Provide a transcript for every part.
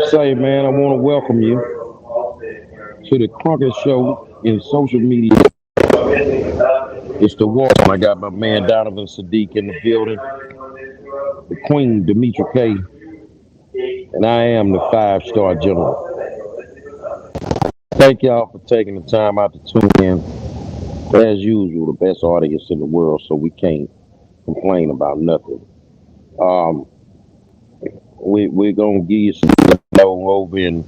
Say, man, I want to welcome you to the Crockett Show in social media. It's the war. I got my man Donovan Sadiq in the building, the Queen Demetra K, and I am the five-star general. Thank y'all for taking the time out to tune in. As usual, the best audience in the world, so we can't complain about nothing. Um, we're gonna give you some over in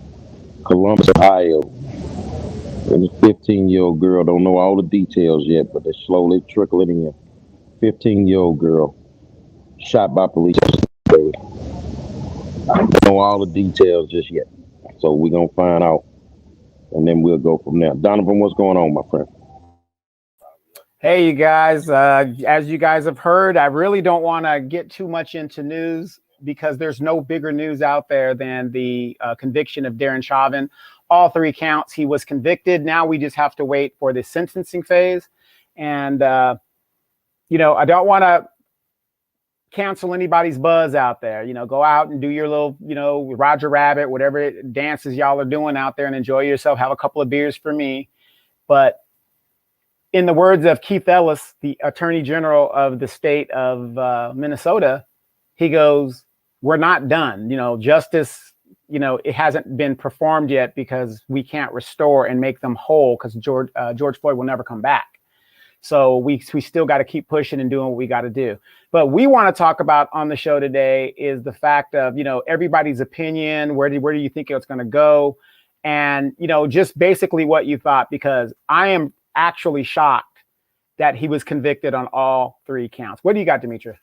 Columbus, Ohio. And this 15-year-old girl don't know all the details yet, but they're slowly trickling in. 15-year-old girl shot by police yesterday. Don't know all the details just yet. So we're gonna find out and then we'll go from there. Donovan, what's going on, my friend? Hey, you guys. As you guys have heard, I really don't want to get too much into news because there's no bigger news out there than the conviction of Darren Chauvin. All three counts, he was convicted. Now we just have to wait for the sentencing phase. And, I don't want to cancel anybody's buzz out there. Go out and do your little, Roger Rabbit, whatever dances y'all are doing out there and enjoy yourself. Have a couple of beers for me. But in the words of Keith Ellis, the Attorney General of the state of Minnesota, he goes, "We're not done. Justice, it hasn't been performed yet because we can't restore and make them whole because George Floyd will never come back. So we still got to keep pushing and doing what we got to do." But we want to talk about on the show today is the fact of, everybody's opinion. Where do you think it's going to go? And, just basically what you thought, because I am actually shocked that he was convicted on all three counts. What do you got, Demetra?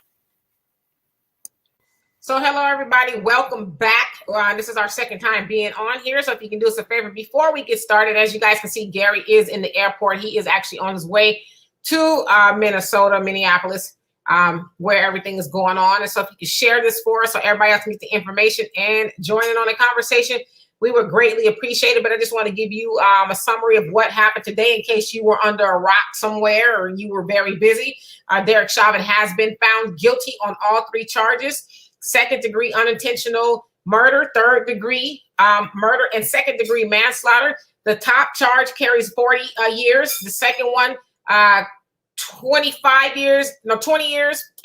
So hello, everybody. Welcome back. This is our second time being on here. So if you can do us a favor before we get started, as you guys can see, Gary is in the airport. He is actually on his way to Minnesota, Minneapolis, where everything is going on. And so if you can share this for us so everybody else can get the information and join in on the conversation, we would greatly appreciate it. But I just want to give you a summary of what happened today in case you were under a rock somewhere or you were very busy. Derek Chauvin has been found guilty on all three charges: second-degree unintentional murder, third-degree murder, and second-degree manslaughter. The top charge carries 40 years. The second one, 20 years.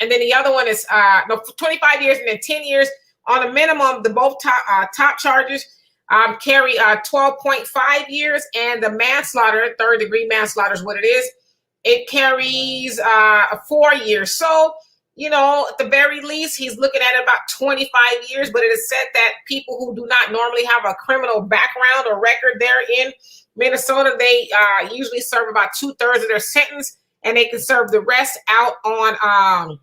And then the other one is 25 years and then 10 years. On a minimum, the both top charges carry 12.5 years, and the manslaughter, third-degree manslaughter is what it is. It carries 4 years. So, at the very least, he's looking at about 25 years, but it is said that people who do not normally have a criminal background or record there in Minnesota, they usually serve about 2/3 of their sentence, and they can serve the rest out on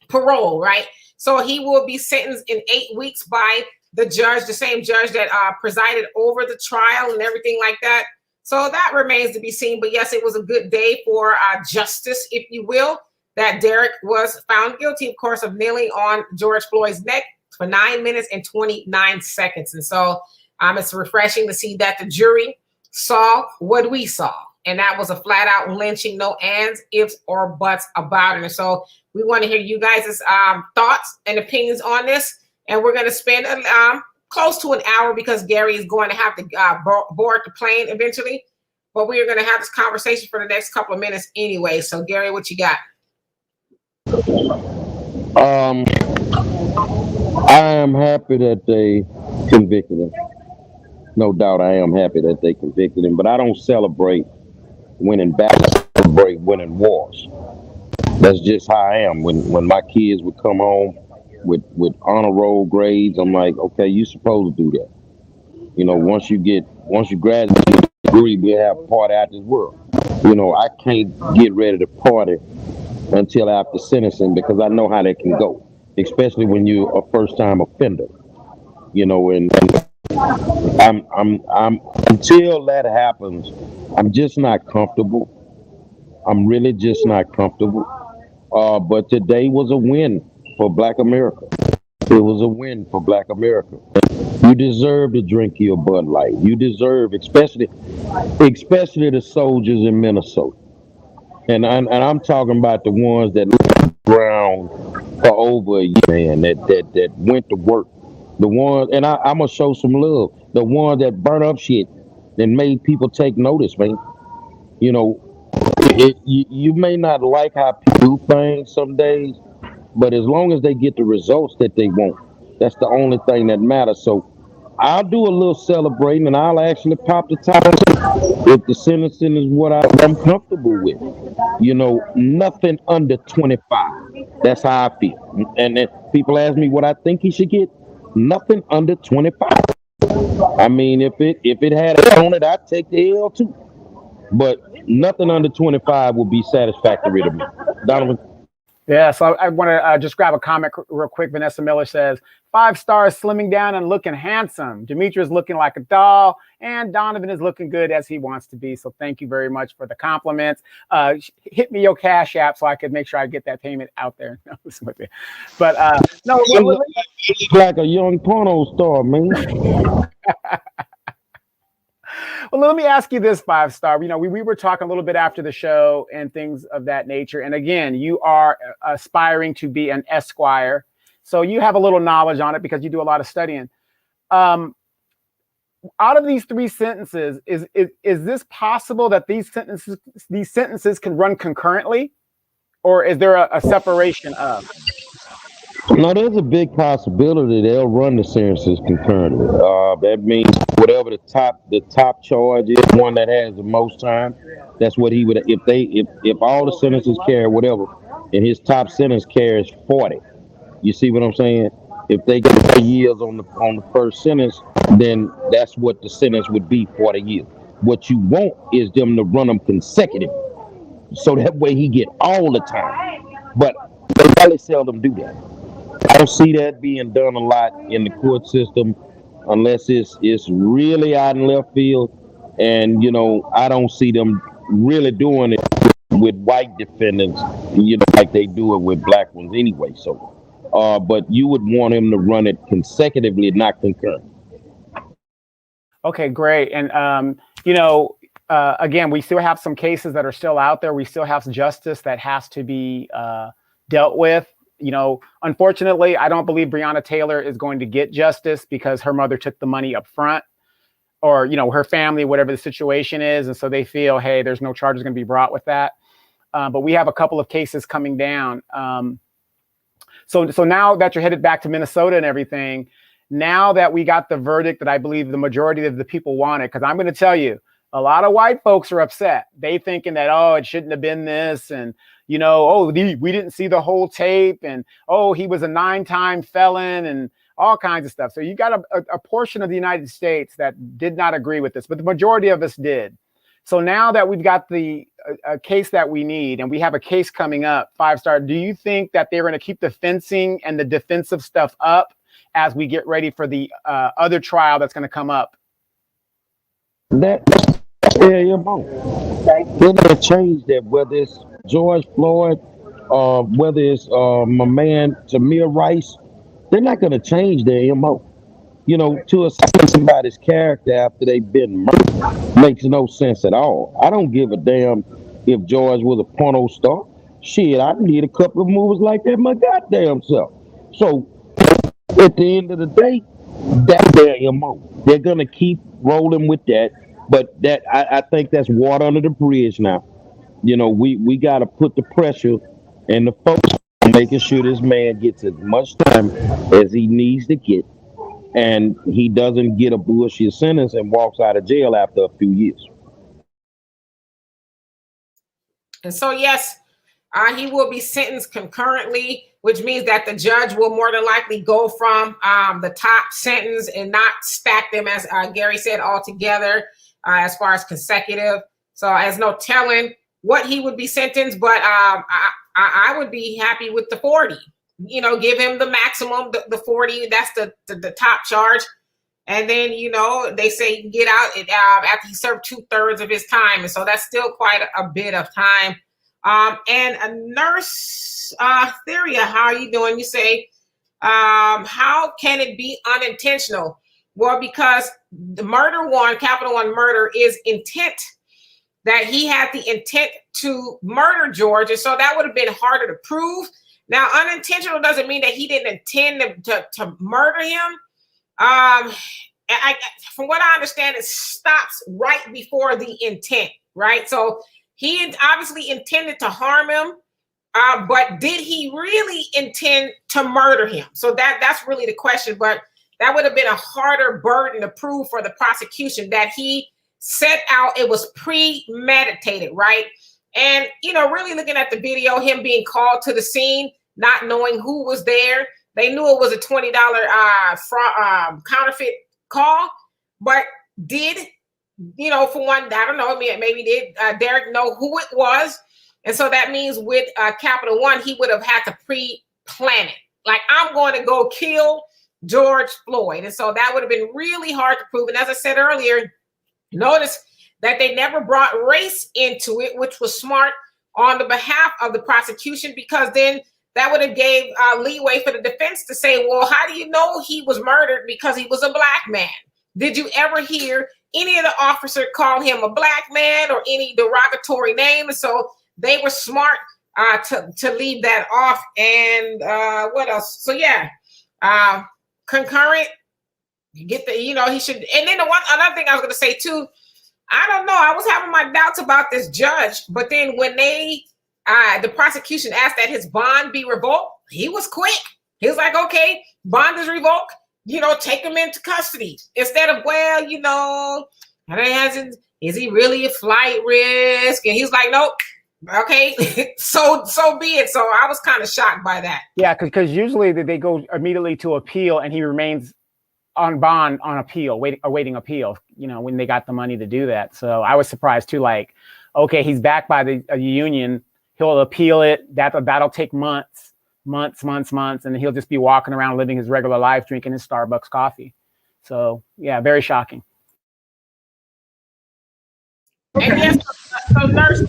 parole, right? So he will be sentenced in 8 weeks by the judge, the same judge that presided over the trial and everything like that. So that remains to be seen. But yes, it was a good day for justice, if you will, that Derek was found guilty, of course, of kneeling on George Floyd's neck for 9 minutes and 29 seconds. And so it's refreshing to see that the jury saw what we saw. And that was a flat out lynching, no ands, ifs, or buts about it. And so we want to hear you guys' thoughts and opinions on this. And we're going to spend close to an hour because Gary is going to have to board the plane eventually. But we are going to have this conversation for the next couple of minutes anyway. So, Gary, what you got? I am happy that they convicted him. No doubt I am happy that they convicted him, but I don't celebrate winning battles, I celebrate winning wars. That's just how I am. When my kids would come home with honor roll grades, I'm like, okay, you supposed to do that. Once you graduate a degree, we have a party out this world. I can't get ready to party until after sentencing because I know how that can go, especially when you're a first-time offender. And I'm until that happens, I'm just not comfortable. I'm really just not comfortable. But today was a win for Black America. It was a win for Black America. You deserve to drink your Bud Light. You deserve, especially the soldiers in Minnesota. And I'm talking about the ones that looked around for over a year, man, that went to work The ones, and I'm gonna show some love. The ones that burn up shit and made people take notice, man. You know, you may not like how people do things some days, but as long as they get the results that they want, that's the only thing that matters. So I'll do a little celebrating, and I'll actually pop the top if the sentencing is what I'm comfortable with. You know, nothing under 25. That's how I feel. And then people ask me what I think he should get. Nothing under 25. I mean, if it had it on it, I'd take the L too. But nothing under 25 would be satisfactory to me. Donovan. Yeah, so I want to just grab a comment real quick. Vanessa Miller says, 5 stars, slimming down and looking handsome. Demetrius looking like a doll, and Donovan is looking good as he wants to be. So thank you very much for the compliments. Hit me your Cash App so I could make sure I get that payment out there. But no, You look like a young porno star, man. well, let me ask you this, 5 star. You know, we were talking a little bit after the show and things of that nature. And again, you are aspiring to be an Esquire. So you have a little knowledge on it because you do a lot of studying. Out of these 3 sentences, is this possible that these sentences can run concurrently? Or is there a separation of? No, there's a big possibility they'll run the sentences concurrently. That means whatever the top charge is, one that has the most time, that's what he would. If all the sentences carry whatever, and his top sentence carries 40. You see what I'm saying? If they get 3 years on the first sentence, then that's what the sentence would be, 40 years. What you want is them to run them consecutive, so that way he get all the time. But they really seldom do that. I don't see that being done a lot in the court system unless it's really out in left field. And I don't see them really doing it with white defendants, like they do it with black ones anyway. So, but you would want him to run it consecutively, not concurrent. Okay, great. And again, we still have some cases that are still out there. We still have justice that has to be dealt with. Unfortunately, I don't believe Breonna Taylor is going to get justice because her mother took the money up front, or, her family, whatever the situation is. And so they feel, hey, there's no charges going to be brought with that. But we have a couple of cases coming down. So now that you're headed back to Minnesota and everything, now that we got the verdict that I believe the majority of the people wanted, because I'm going to tell you, a lot of white folks are upset. They thinking that, oh, it shouldn't have been this. And, we didn't see the whole tape. And, oh, he was a 9-time felon and all kinds of stuff. So you got a portion of the United States that did not agree with this, but the majority of us did. So now that we've got the case that we need, and we have a case coming up, 5 star, do you think that they're going to keep the fencing and the defensive stuff up as we get ready for the other trial that's going to come up? That's your mouth. They're gonna change that, whether it's George Floyd, whether it's my man Tamir Rice. They're not gonna change their MO. To assess somebody's character after they've been murdered makes no sense at all. I don't give a damn if George was a porno star. Shit, I need a couple of movies like that my goddamn self. So at the end of the day, that's their MO. They're gonna keep rolling with that. But that I think that's water under the bridge now. We got to put the pressure and the focus on making sure this man gets as much time as he needs to get, and he doesn't get a bullshit sentence and walks out of jail after a few years. And so, yes, he will be sentenced concurrently, which means that the judge will more than likely go from the top sentence and not stack them, as Gary said, all together. As far as consecutive. So there's no telling what he would be sentenced, but I would be happy with the 40. Give him the maximum, the 40. That's the top charge. And then, they say he can get out after he served 2/3 of his time. And so that's still quite a bit of time. And a nurse, Theria, how are you doing? You say, how can it be unintentional? Well, because the capital one murder is intent, that he had the intent to murder George. And so that would have been harder to prove. Now, unintentional doesn't mean that he didn't intend to murder him. From what I understand, it stops right before the intent, right? So he obviously intended to harm him, but did he really intend to murder him? So that's really the question. But that would have been a harder burden to prove for the prosecution, that he set out, it was premeditated, right? And, really looking at the video, him being called to the scene, not knowing who was there. They knew it was a $20 counterfeit call, but did, for one, I don't know, maybe did Derek know who it was? And so that means with Capital One, he would have had to pre-plan it. Like, I'm going to go kill George Floyd. And so that would have been really hard to prove. And as I said earlier, notice that they never brought race into it, which was smart on the behalf of the prosecution, because then that would have gave leeway for the defense to say, well, how do you know he was murdered because he was a black man? Did you ever hear any of the officers call him a black man or any derogatory name? And so they were smart to leave that off. And what else? So yeah, concurrent. You get the, he should. And then another thing I was going to say too, I don't know, I was having my doubts about this judge, but then when the prosecution asked that his bond be revoked, he was quick. He was like, okay, bond is revoked, take him into custody. Instead of, is he really a flight risk? And he's like, nope. Okay, so be it. So I was kind of shocked by that. Yeah, because usually they go immediately to appeal, and he remains on bond on appeal, awaiting appeal, when they got the money to do that. So I was surprised too, like, okay, he's backed by the union. He'll appeal it. That'll take months, and he'll just be walking around living his regular life, drinking his Starbucks coffee. So yeah, very shocking. And yes, so Nurse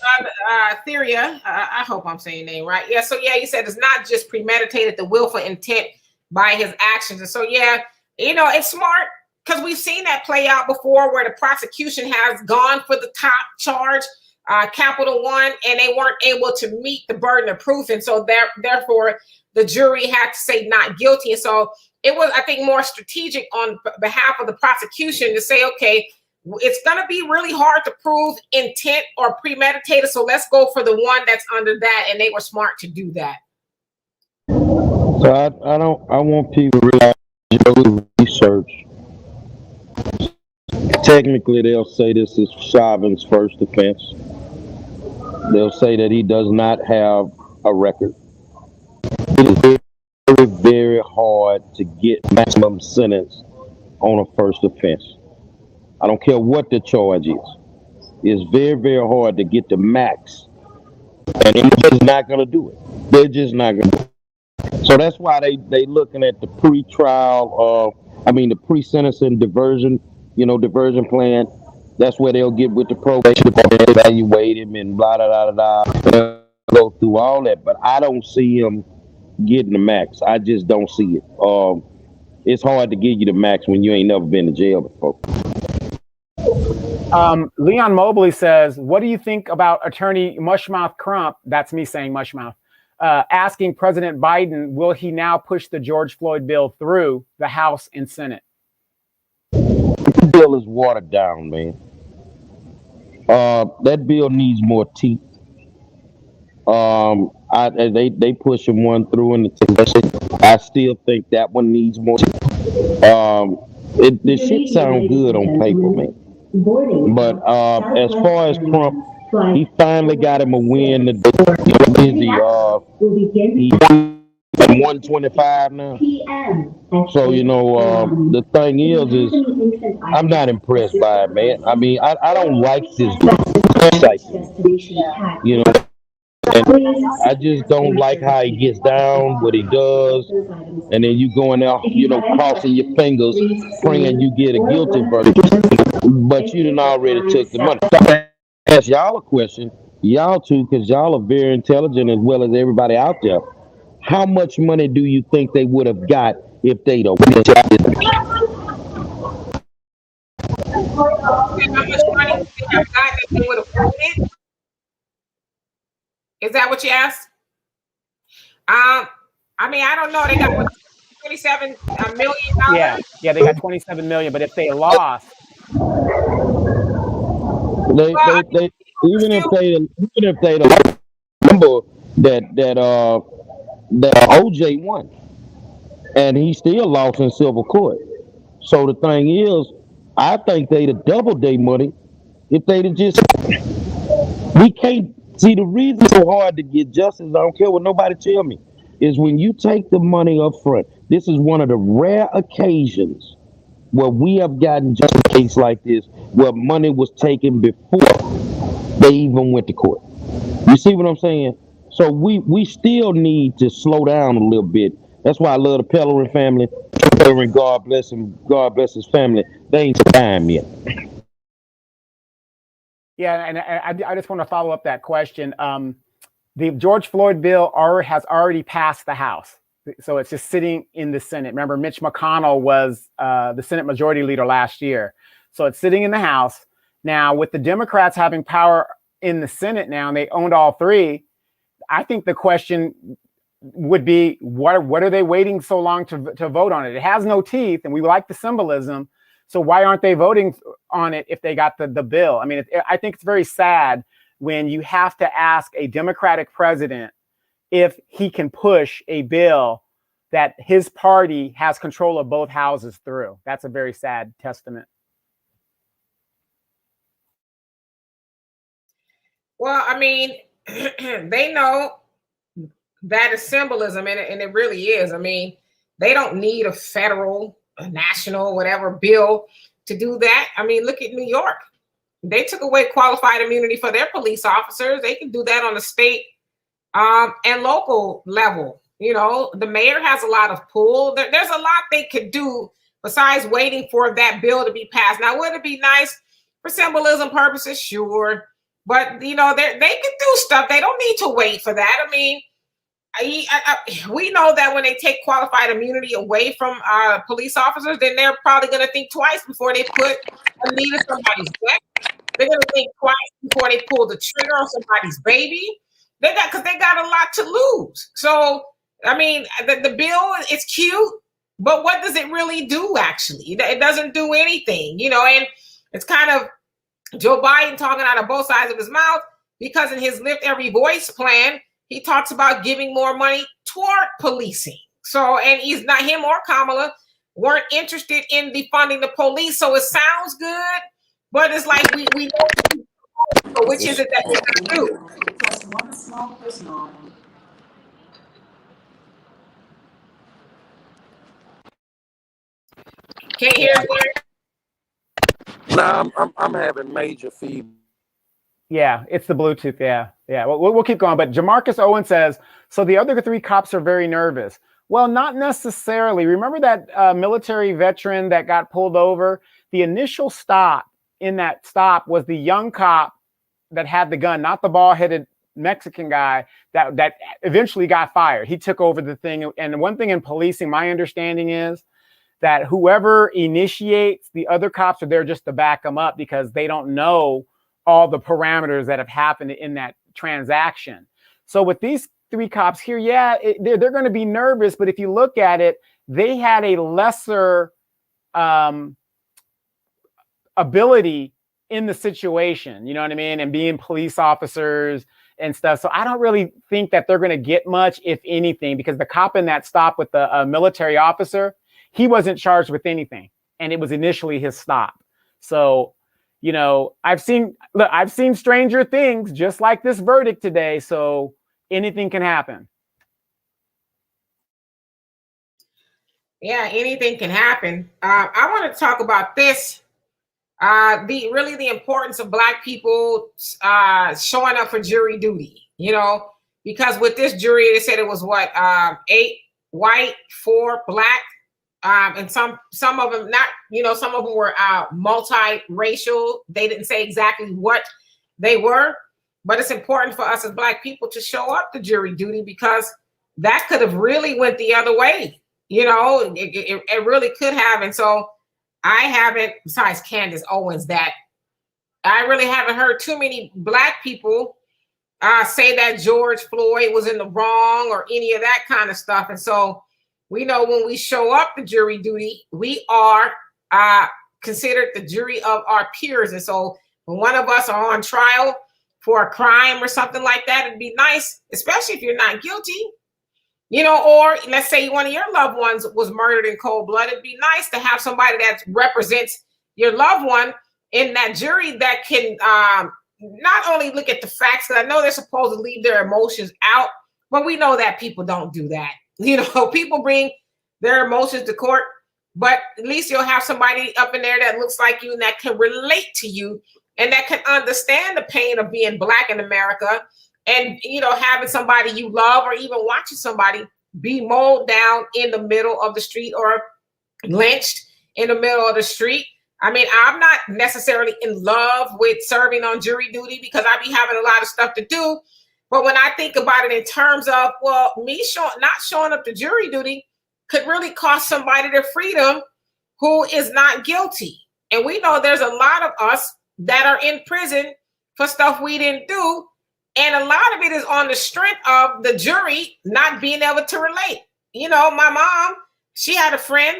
Theria, I hope I'm saying your name right. Yeah, so yeah, you said it's not just premeditated, the willful intent by his actions. And so yeah, it's smart, because we've seen that play out before, where the prosecution has gone for the top charge, Capital One, and they weren't able to meet the burden of proof. And so therefore, the jury had to say not guilty. And so it was, I think, more strategic on behalf of the prosecution to say, okay, it's going to be really hard to prove intent or premeditated, so let's go for the one that's under that. And they were smart to do that. So I want people to realize, research. Technically, they'll say this is Chauvin's first offense. They'll say that he does not have a record. It is very, very hard to get maximum sentence on a first offense. I don't care what the charge is. It's very, very hard to get the max. And they're just not going to do it. They're just not going to do it. So that's why they looking at the pre-trial, the pre-sentencing diversion plan. That's where they'll get with the probation department, evaluate him, and blah, blah, blah, blah. They'll go through all that. But I don't see him getting the max. I just don't see it. It's hard to give you the max when you ain't never been to jail before. Leon Mobley says, what do you think about Attorney Mushmouth Crump? That's me saying Mushmouth. Asking President Biden, will he now push the George Floyd bill through the House and Senate? The bill is watered down, man. That bill needs more teeth. They pushing one through in the session. I still think that one needs more teeth. The shit sound good on paper, man. But as far as Trump, he finally got him a win today. He's 125 now. So the thing is I'm not impressed by it, man. I don't like this cycle. And I just don't like how he gets down, what he does, and then you going out, crossing your fingers, praying you get a guilty verdict, but you done already took the money. So I ask y'all a question, y'all too, because y'all are very intelligent as well as everybody out there. How much money do you think they would have got if they'd have won? How much money would they have got if they would have won it? Is that what you asked? I don't know. They got $27 million. Yeah, they got 27 million. But if they lost, They even if Still, they remember that OJ won, and he still lost in civil court. So the thing is, I think they'd have doubled their money if they'd have just. We can't see the reason it's so hard to get justice. I don't care what nobody tell me. Is when you take the money up front. This is one of the rare occasions where we have gotten just a case like this, where money was taken before they even went to court. You see what I'm saying? So we still need to slow down a little bit. That's why I love the Pellerin family. Pellerin, God bless him. God bless his family. They ain't time yet. yeah, and I just want to follow up that question. The George Floyd bill has already passed the House. So it's just sitting in the Senate. Remember, Mitch McConnell was the Senate Majority Leader last year. So it's sitting in the House. Now, with the Democrats having power in the Senate now, and they owned all three, I think the question would be, what are they waiting so long to vote on it? It has no teeth, and we like the symbolism. So why aren't they voting on it if they got the bill? I mean, I think it's very sad when you have to ask a Democratic president if he can push a bill that his party has control of both houses through. That's a very sad testament. well, I mean, they know that is symbolism, and it really is. I mean, they don't need a federal, a national, whatever bill to do that. I mean, look at New York. They took away qualified immunity for their police officers. They can do that on the state and local level. You know, the mayor has a lot of pull. There's a lot they could do besides waiting for that bill to be passed. Now, would it be nice for symbolism purposes? Sure. But, you know, they could do stuff. They don't need to wait for that. I mean, we know that when they take qualified immunity away from police officers, then they're probably going to think twice before they put a knee to somebody's neck. They're going to think twice before they pull the trigger on somebody's baby. Because they got a lot to lose. So, I mean, the bill is cute, but what does it really do, actually? It doesn't do anything, you know, and it's kind of Joe Biden talking out of both sides of his mouth, because in his Lift Every Voice plan, he talks about giving more money toward policing. So, and he's not, him or Kamala weren't interested in defunding the police. So it sounds good, but it's like we know which is it that we're going to do. Can't hear it. Nah, I'm having major feedback. Yeah, it's the Bluetooth. Yeah. We'll keep going. But Jamarcus Owen says, so the other three cops are very nervous. Well, not necessarily. Remember that military veteran that got pulled over? The initial stop in that stop was the young cop that had the gun, not the bald-headed Mexican guy that eventually got fired. He took over the thing. And one thing in policing, my understanding is that whoever initiates the other cops are there just to back them up, because they don't know all the parameters that have happened in that transaction. So with these three cops here, yeah, they're going to be nervous. But if you look at it, they had a lesser ability in the situation, you know what I mean? And being police officers and stuff. So I don't really think that they're going to get much, if anything, because the cop in that stop with the military officer, he wasn't charged with anything. And it was initially his stop. So, you know, I've seen stranger things, just like this verdict today. So anything can happen. Yeah, anything can happen. I want to talk about this. The importance of Black people showing up for jury duty, you know, because with this jury, they said it was 8 white, 4 Black. And some of them not, you know, some of them were multiracial. They didn't say exactly what they were, but it's important for us as Black people to show up to jury duty, because that could have really went the other way. You know, it really could have. And so I haven't, besides Candace Owens, that I really haven't heard too many Black people say that George Floyd was in the wrong or any of that kind of stuff. And so We know when we show up to jury duty, we are considered the jury of our peers. And so when one of us are on trial for a crime or something like that, it'd be nice, especially if you're not guilty, you know, or let's say one of your loved ones was murdered in cold blood. It'd be nice to have somebody that represents your loved one in that jury that can not only look at the facts, because I know they're supposed to leave their emotions out, but we know that people don't do that. You know, people bring their emotions to court, but at least you'll have somebody up in there that looks like you and that can relate to you and that can understand the pain of being Black in America. And, you know, having somebody you love or even watching somebody be mowed down in the middle of the street or lynched in the middle of the street. I mean, I'm not necessarily in love with serving on jury duty because I be having a lot of stuff to do. But when I think about it in terms of, well, me not showing up to jury duty could really cost somebody their freedom who is not guilty. And we know there's a lot of us that are in prison for stuff we didn't do. And a lot of it is on the strength of the jury not being able to relate. You know, my mom, she had a friend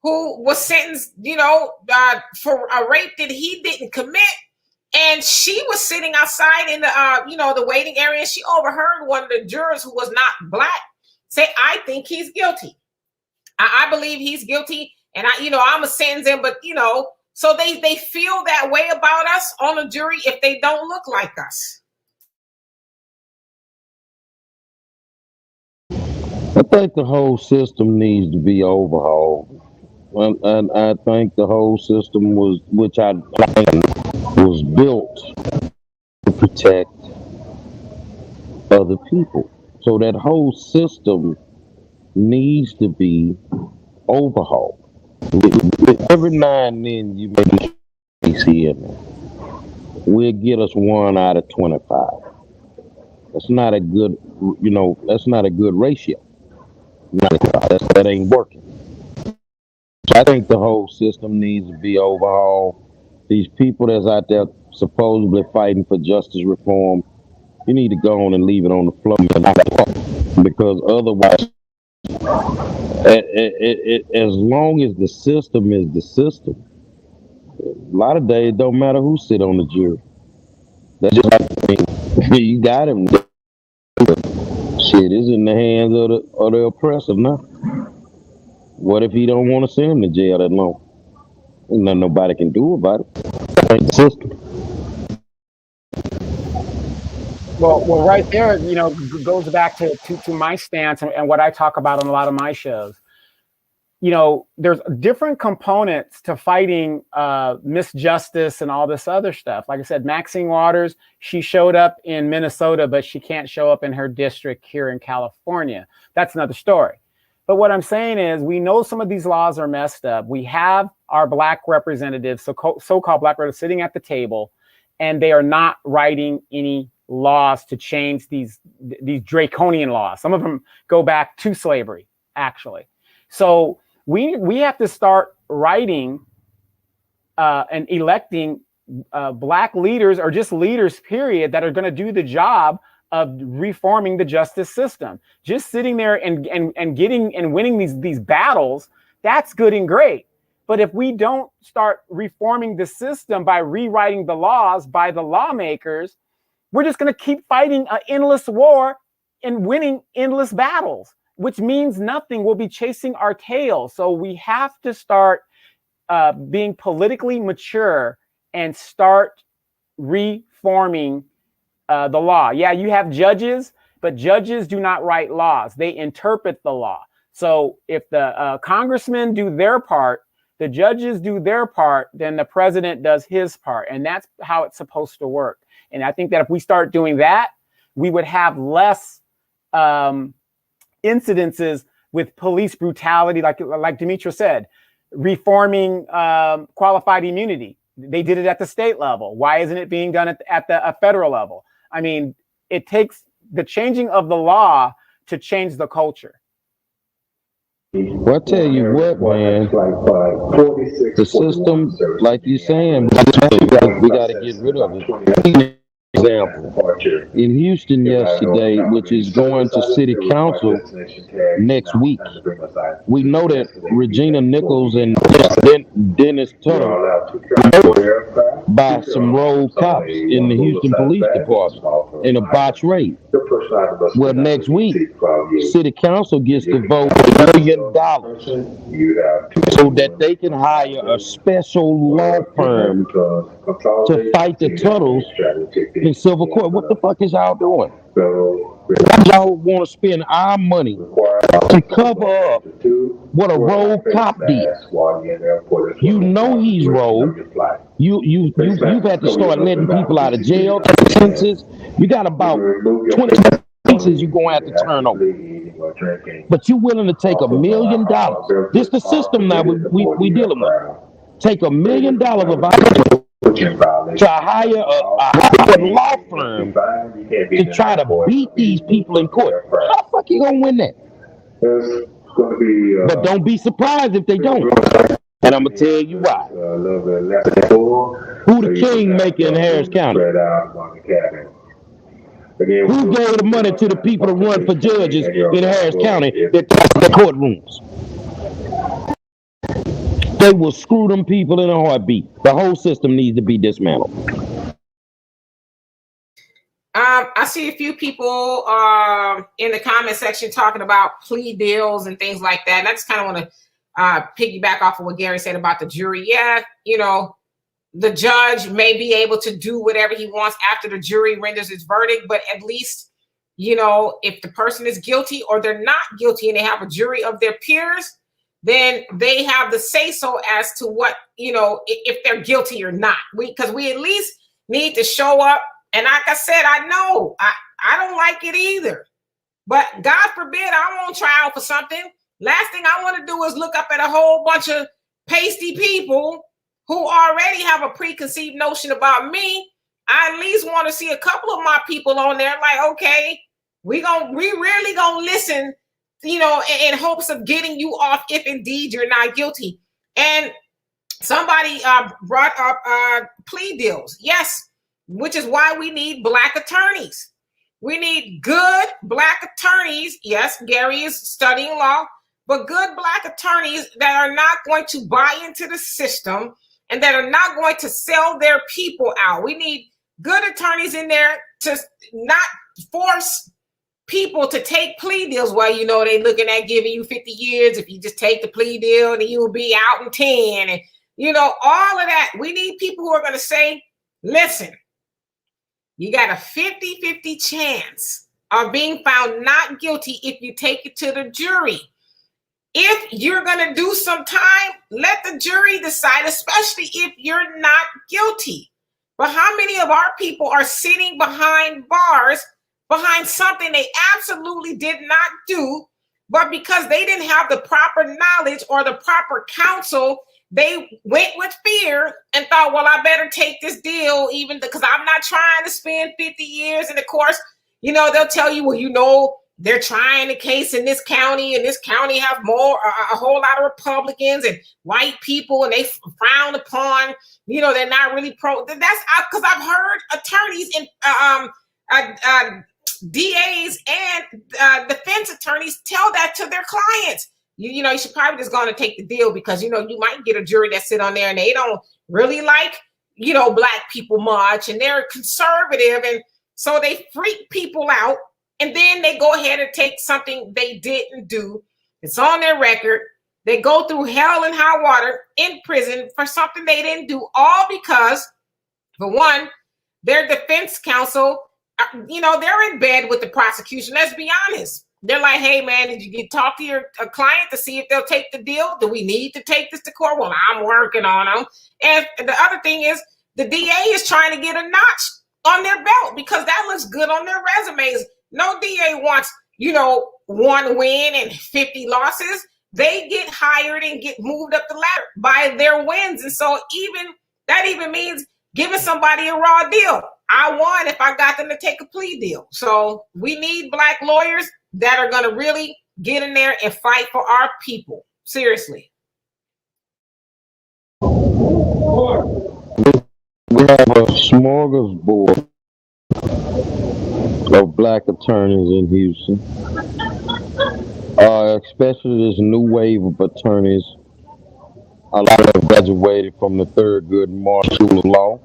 who was sentenced, you know, for a rape that he didn't commit. And she was sitting outside in the, you know, the waiting area. She overheard one of the jurors who was not Black say, I think he's guilty. I believe he's guilty. And I, you know, I'm a sentence him, but, you know, so they feel that way about us on the jury if they don't look like us. I think the whole system needs to be overhauled. And I think the whole system which I think was built to protect other people. So that whole system needs to be overhauled. Every now and then you make a case here, we'll get us 1 out of 25. That's not a good, you know, that's not a good ratio. That ain't working. So I think the whole system needs to be overhauled. These people that's out there supposedly fighting for justice reform, you need to go on and leave it on the floor, because otherwise, as long as the system is the system, a lot of days it don't matter who sit on the jury. That's just like you got him. Shit is in the hands of the oppressor now. What if he don't want to send him to jail that long? There's nothing nobody can do about it. The system. Well, right there, you know, goes back to my stance and what I talk about on a lot of my shows. You know, there's different components to fighting misjustice and all this other stuff. Like I said, Maxine Waters, she showed up in Minnesota, but she can't show up in her district here in California. That's another story. But what I'm saying is we know some of these laws are messed up. We have our Black representatives, so-called Black representatives sitting at the table, and they are not writing any laws to change these draconian laws. Some of them go back to slavery, actually. So we have to start writing and electing Black leaders, or just leaders, period, that are going to do the job of reforming the justice system. Just sitting there and getting and winning these battles, that's good and great. But if we don't start reforming the system by rewriting the laws by the lawmakers, we're just going to keep fighting an endless war and winning endless battles, which means nothing. We'll be chasing our tail. So we have to start being politically mature and start reforming the law. Yeah, you have judges, but judges do not write laws. They interpret the law. So if the congressmen do their part, the judges do their part, then the president does his part. And that's how it's supposed to work. And I think that if we start doing that, we would have less incidences with police brutality, like Demetra said, reforming qualified immunity. They did it at the state level. Why isn't it being done at the federal level? I mean, it takes the changing of the law to change the culture. Well, I tell you what, man, the system, like you're saying, we got to get rid of it. Example, in Houston yesterday, which is going to city council next week, we know that Regina Nichols and Dennis Tuttle by some rogue cops in the Houston Police Department in a botched raid. Well, next week, city council gets to vote $1 million so that they can hire a special law firm to fight the Tuttles in civil court. What the fuck is y'all doing? Y'all want to spend our money to cover up what a rogue cop did. You know he's rogue. You've had to start letting people out of jail. Census. You got about 20 cases you're gonna have to turn over. But you willing to take $1 million? This the system now we dealing with. Take $1 million of our to hire a law firm to try to beat these people in court. How the fuck you gonna win that? But don't be surprised if they don't. And I'm gonna tell you why. Who the king maker in Harris County? Who gave the money to the people to run for judges in Harris County that the courtrooms? They will screw them people in a heartbeat. The whole system needs to be dismantled. I see a few people in the comment section talking about plea deals and things like that. And I just kind of want to piggyback off of what Gary said about the jury. Yeah, you know, the judge may be able to do whatever he wants after the jury renders its verdict, but at least, you know, if the person is guilty or they're not guilty and they have a jury of their peers, then they have the say-so as to what, you know, if they're guilty or not. Because we at least need to show up. And like I said, I know I don't like it either. But God forbid I won't trial for something. Last thing I want to do is look up at a whole bunch of pasty people who already have a preconceived notion about me. I at least want to see a couple of my people on there like, okay, we really gonna listen, you know, in hopes of getting you off if indeed you're not guilty. And somebody brought up plea deals. Yes, which is why we need Black attorneys. We need good Black attorneys. Yes, Gary is studying law, but good Black attorneys that are not going to buy into the system and that are not going to sell their people out. We need good attorneys in there to not force people to take plea deals. Well, you know, they looking at giving you 50 years if you just take the plea deal and you'll be out in 10. And, you know, all of that. We need people who are going to say, listen, you got a 50-50 chance of being found not guilty if you take it to the jury. If you're going to do some time, let the jury decide, especially if you're not guilty. But how many of our people are sitting behind bars behind something they absolutely did not do, but because they didn't have the proper knowledge or the proper counsel, they went with fear and thought, well, I better take this deal even because I'm not trying to spend 50 years. And of course, you know, they'll tell you, well, you know, they're trying a case in this county and this county have a whole lot of Republicans and white people and they frown upon, you know, they're not really pro. That's because I've heard attorneys in DAs and defense attorneys tell that to their clients. You know, you should probably just go on and take the deal because, you know, you might get a jury that sit on there and they don't really like, you know, Black people much and they're conservative. And so they freak people out and then they go ahead and take something they didn't do. It's on their record. They go through hell and high water in prison for something they didn't do, all because, for one, their defense counsel, you know, they're in bed with the prosecution. Let's be honest. They're like, hey, man, did you talk to your client to see if they'll take the deal? Do we need to take this to court? Well, I'm working on them. And the other thing is the DA is trying to get a notch on their belt because that looks good on their resumes. No DA wants, you know, 1 win and 50 losses. They get hired and get moved up the ladder by their wins. And so that even means giving somebody a raw deal. I won if I got them to take a plea deal. So we need Black lawyers that are going to really get in there and fight for our people. Seriously. We have a smorgasbord black attorneys in Houston, especially this new wave of attorneys. A lot of them graduated from the Thurgood Marshall School of Law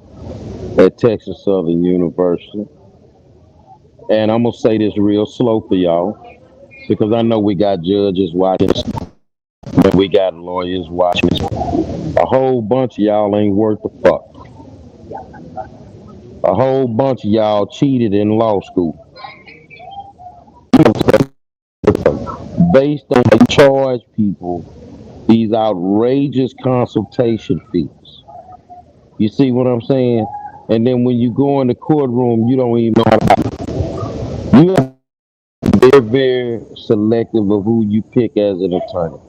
at Texas Southern University. And I'm gonna say this real slow for y'all because I know we got judges watching, and we got lawyers watching. A whole bunch of y'all ain't worth the fuck. A whole bunch of y'all cheated in law school based on they charge people these outrageous consultation fees. You see what I'm saying? And then when you go in the courtroom, you don't even know how to. You have to be very, very selective of who you pick as an attorney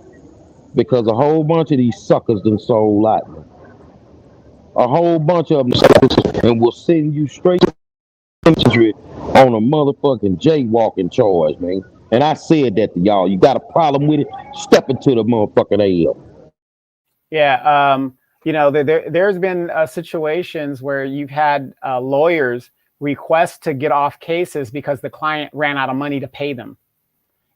because a whole bunch of these suckers done sold out. A whole bunch of them and will send you straight to on a motherfucking jaywalking charge, man. And I said that to y'all. You got a problem with it? Step into the motherfucking AM. Yeah, there's been situations where you've had lawyers request to get off cases because the client ran out of money to pay them.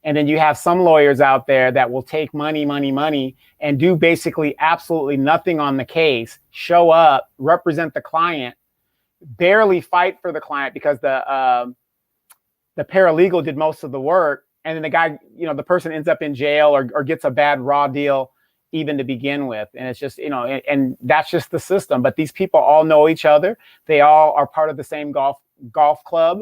And then you have some lawyers out there that will take money, and do basically absolutely nothing on the case, show up, represent the client, barely fight for the client because the paralegal did most of the work. And then the guy, the person ends up in jail or gets a bad raw deal even to begin with. And it's just, and that's just the system. But these people all know each other. They all are part of the same golf club.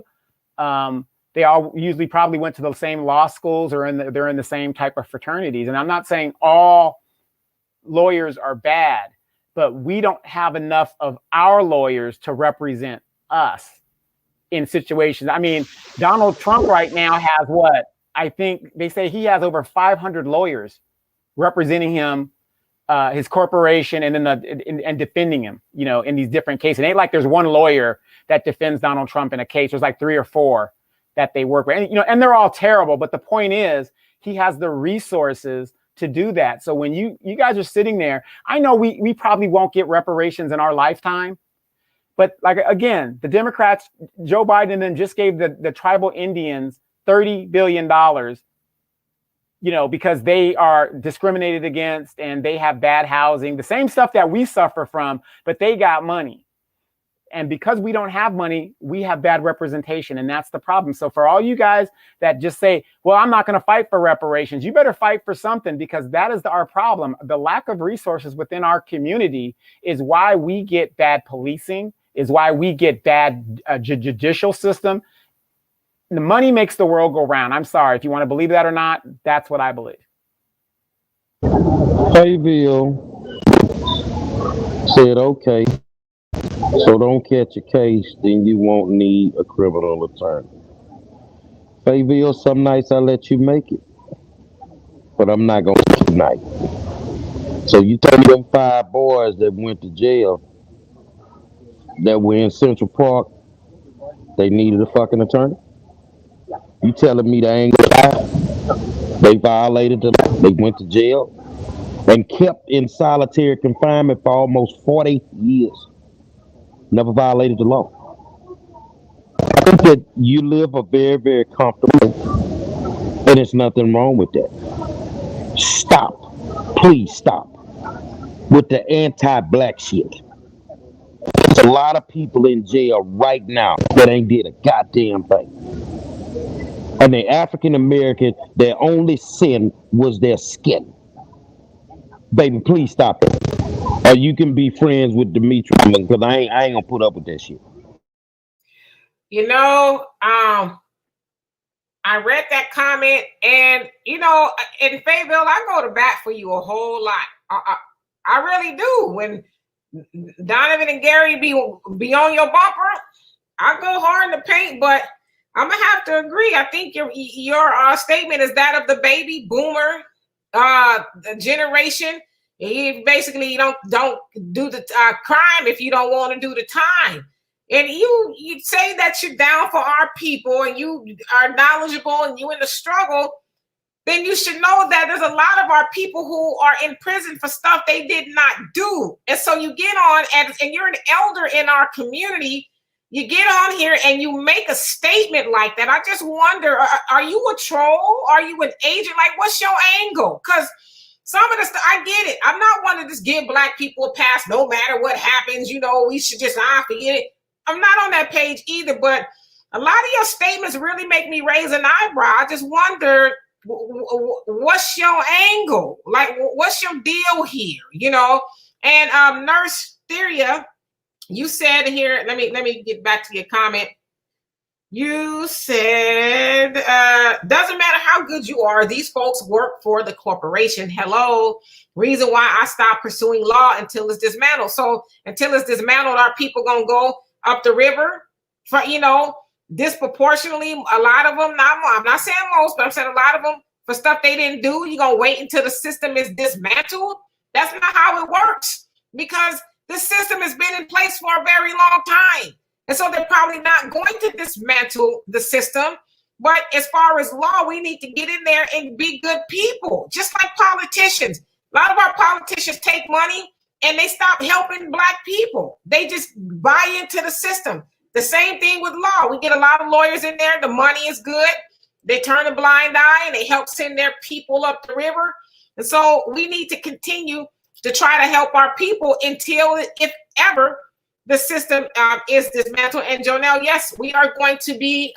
They all usually probably went to the same law schools or they're in the same type of fraternities. And I'm not saying all lawyers are bad, but we don't have enough of our lawyers to represent us in situations. I mean, Donald Trump right now has what? I think they say he has over 500 lawyers representing him, his corporation, and and defending him, in these different cases. It ain't like there's one lawyer that defends Donald Trump in a case. There's like 3 or 4 that they work with, and they're all terrible. But the point is, he has the resources to do that. So when you guys are sitting there, I know we probably won't get reparations in our lifetime, but like again, the Democrats, Joe Biden, then just gave the tribal Indians $30 billion, because they are discriminated against and they have bad housing, the same stuff that we suffer from, but they got money. And because we don't have money, we have bad representation. And that's the problem. So for all you guys that just say, well, I'm not going to fight for reparations, you better fight for something, because that is our problem. The lack of resources within our community is why we get bad policing, is why we get bad judicial system. The money makes the world go round. I'm sorry. If you want to believe that or not, that's what I believe. Bill said, okay, so don't catch a case, then you won't need a criminal attorney. Bill, some nights I let you make it, but I'm not going to tonight. So you told me them 5 boys that went to jail that were in Central Park, they needed a fucking attorney? You telling me they ain't they violated the law, they went to jail and kept in solitary confinement for almost 40 years, never violated the law? I think that you live a very, very comfortable, and there's nothing wrong with that. Stop. Please stop with the anti-black shit. There's a lot of people in jail right now that ain't did a goddamn thing. And the African American, their only sin was their skin. Baby, please stop it. Or you can be friends with Dimitri, because I ain't gonna put up with that shit. I read that comment, and in Fayetteville, I go to bat for you a whole lot. I really do. When Donovan and Gary be on your bumper, I go hard in the paint, but I'm gonna have to agree. I think your statement is that of the baby boomer generation. You basically don't do the crime if you don't want to do the time. And you say that you're down for our people and you are knowledgeable and you in the struggle, then you should know that there's a lot of our people who are in prison for stuff they did not do. And so you get on and you're an elder in our community. you get on here and you make a statement like that. I just wonder, are you a troll? Are you an agent? Like, what's your angle? Because some of the stuff, I get it. I'm not one to just give black people a pass no matter what happens. You know, we should just forget it. I'm not on that page either, but a lot of your statements really make me raise an eyebrow. I just wonder, what's your angle? Like, what's your deal here? You know? And Nurse Theria, you said here, let me get back to your comment. You said, doesn't matter how good you are, these folks work for the corporation. Hello. Reason why I stopped pursuing law until it's dismantled. So until it's dismantled, are people gonna go up the river for, you know, disproportionately? A lot of them, I'm not saying most, but I'm saying a lot of them for stuff they didn't do. You're gonna wait until the system is dismantled? That's not how it works, because the system has been in place for a very long time. And so they're probably not going to dismantle the system. But as far as law, we need to get in there and be good people, just like politicians. A lot of our politicians take money and they stop helping black people. They just buy into the system. The same thing with law. We get a lot of lawyers in there. The money is good. They turn a blind eye and they help send their people up the river. And so we need to continue to try to help our people until, if ever, the system is dismantled. And Jonelle, yes, we are going to be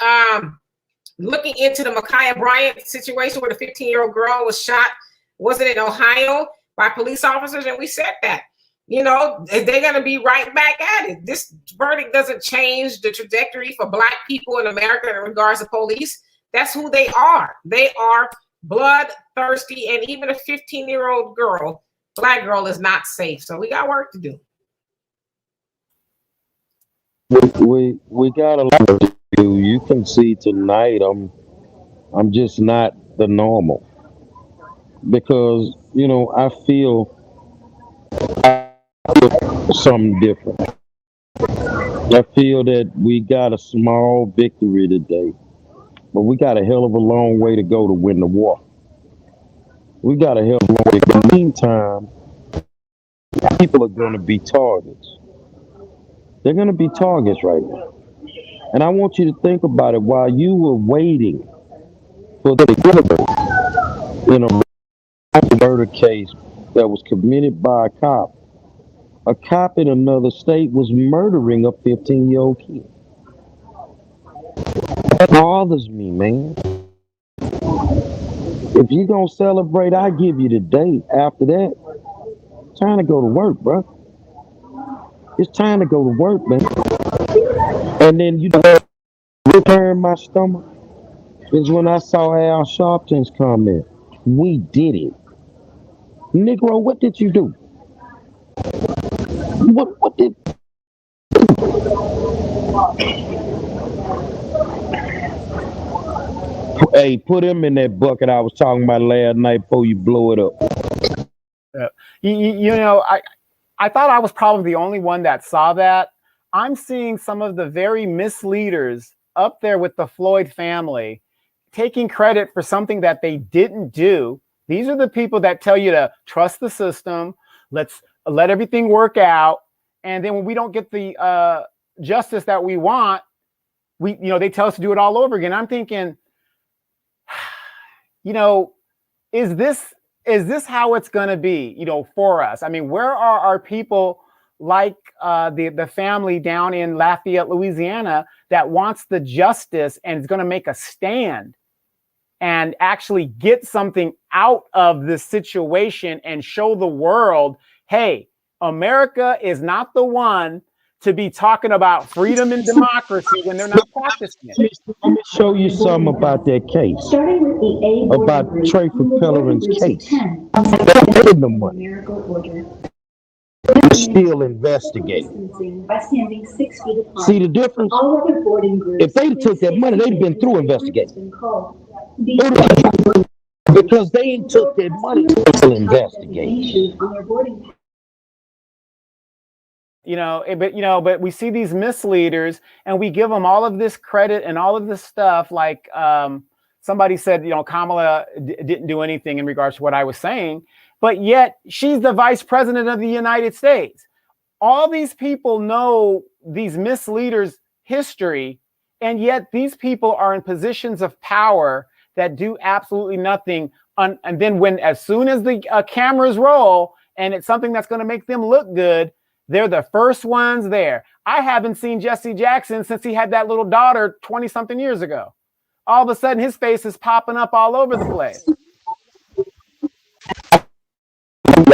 looking into the Ma'Khia Bryant situation where the 15-year-old girl was shot, wasn't it in Ohio, by police officers? And we said that, you know, they're going to be right back at it. This verdict doesn't change the trajectory for black people in America in regards to police. That's who they are. They are bloodthirsty. And even a 15-year-old girl, black girl, is not safe. So we got work to do. We got a lot to do. You can see tonight I'm just not the normal, because you know I feel something different. I feel that we got a small victory today, but we got a hell of a long way to go to win the war. We got a hell of a long way to go. In the meantime, people are going to be targets. They're going to be targets right now. And I want you to think about it. While you were waiting for the in a murder case that was committed by a cop in another state was murdering a 15-year-old kid. That bothers me, man. If you're going to celebrate, I give you the date. After that, time to go to work, bro. It's time to go to work, man. And then you know what turned my stomach is when I saw Al Sharpton's comment. We did it. Negro, what did you do? What did Hey, put him in that bucket I was talking about last night before you blow it up. You know, I thought I was probably the only one that saw that. I'm seeing some of the very misleaders up there with the Floyd family taking credit for something that they didn't do. These are the people that tell you to trust the system. Let's let everything work out. And then when we don't get the justice that we want, they tell us to do it all over again. I'm thinking, you know, is this how it's going to be, you know, for us? I mean, where are our people like the family down in Lafayette, Louisiana, that wants the justice and is going to make a stand and actually get something out of this situation and show the world, hey, America is not the one to be talking about freedom and democracy when they're not practicing it. Let me show you something about that case. Starting with the A about Trayford Pellerin's case. They're the money. Still investigating. By standing 6 feet apart. See the difference? All other boarding groups, if they took that money, they'd been through investigating. The Because they took that money to investigate. But we see these misleaders and we give them all of this credit and all of this stuff. Like somebody said, Kamala didn't do anything in regards to what I was saying, but yet she's the vice president of the United States. All these people know these misleaders history, and yet these people are in positions of power that do absolutely nothing. And then as soon as the cameras roll and it's something that's going to make them look good, they're the first ones there. I haven't seen Jesse Jackson since he had that little daughter 20 something years ago. All of a sudden his face is popping up all over the place.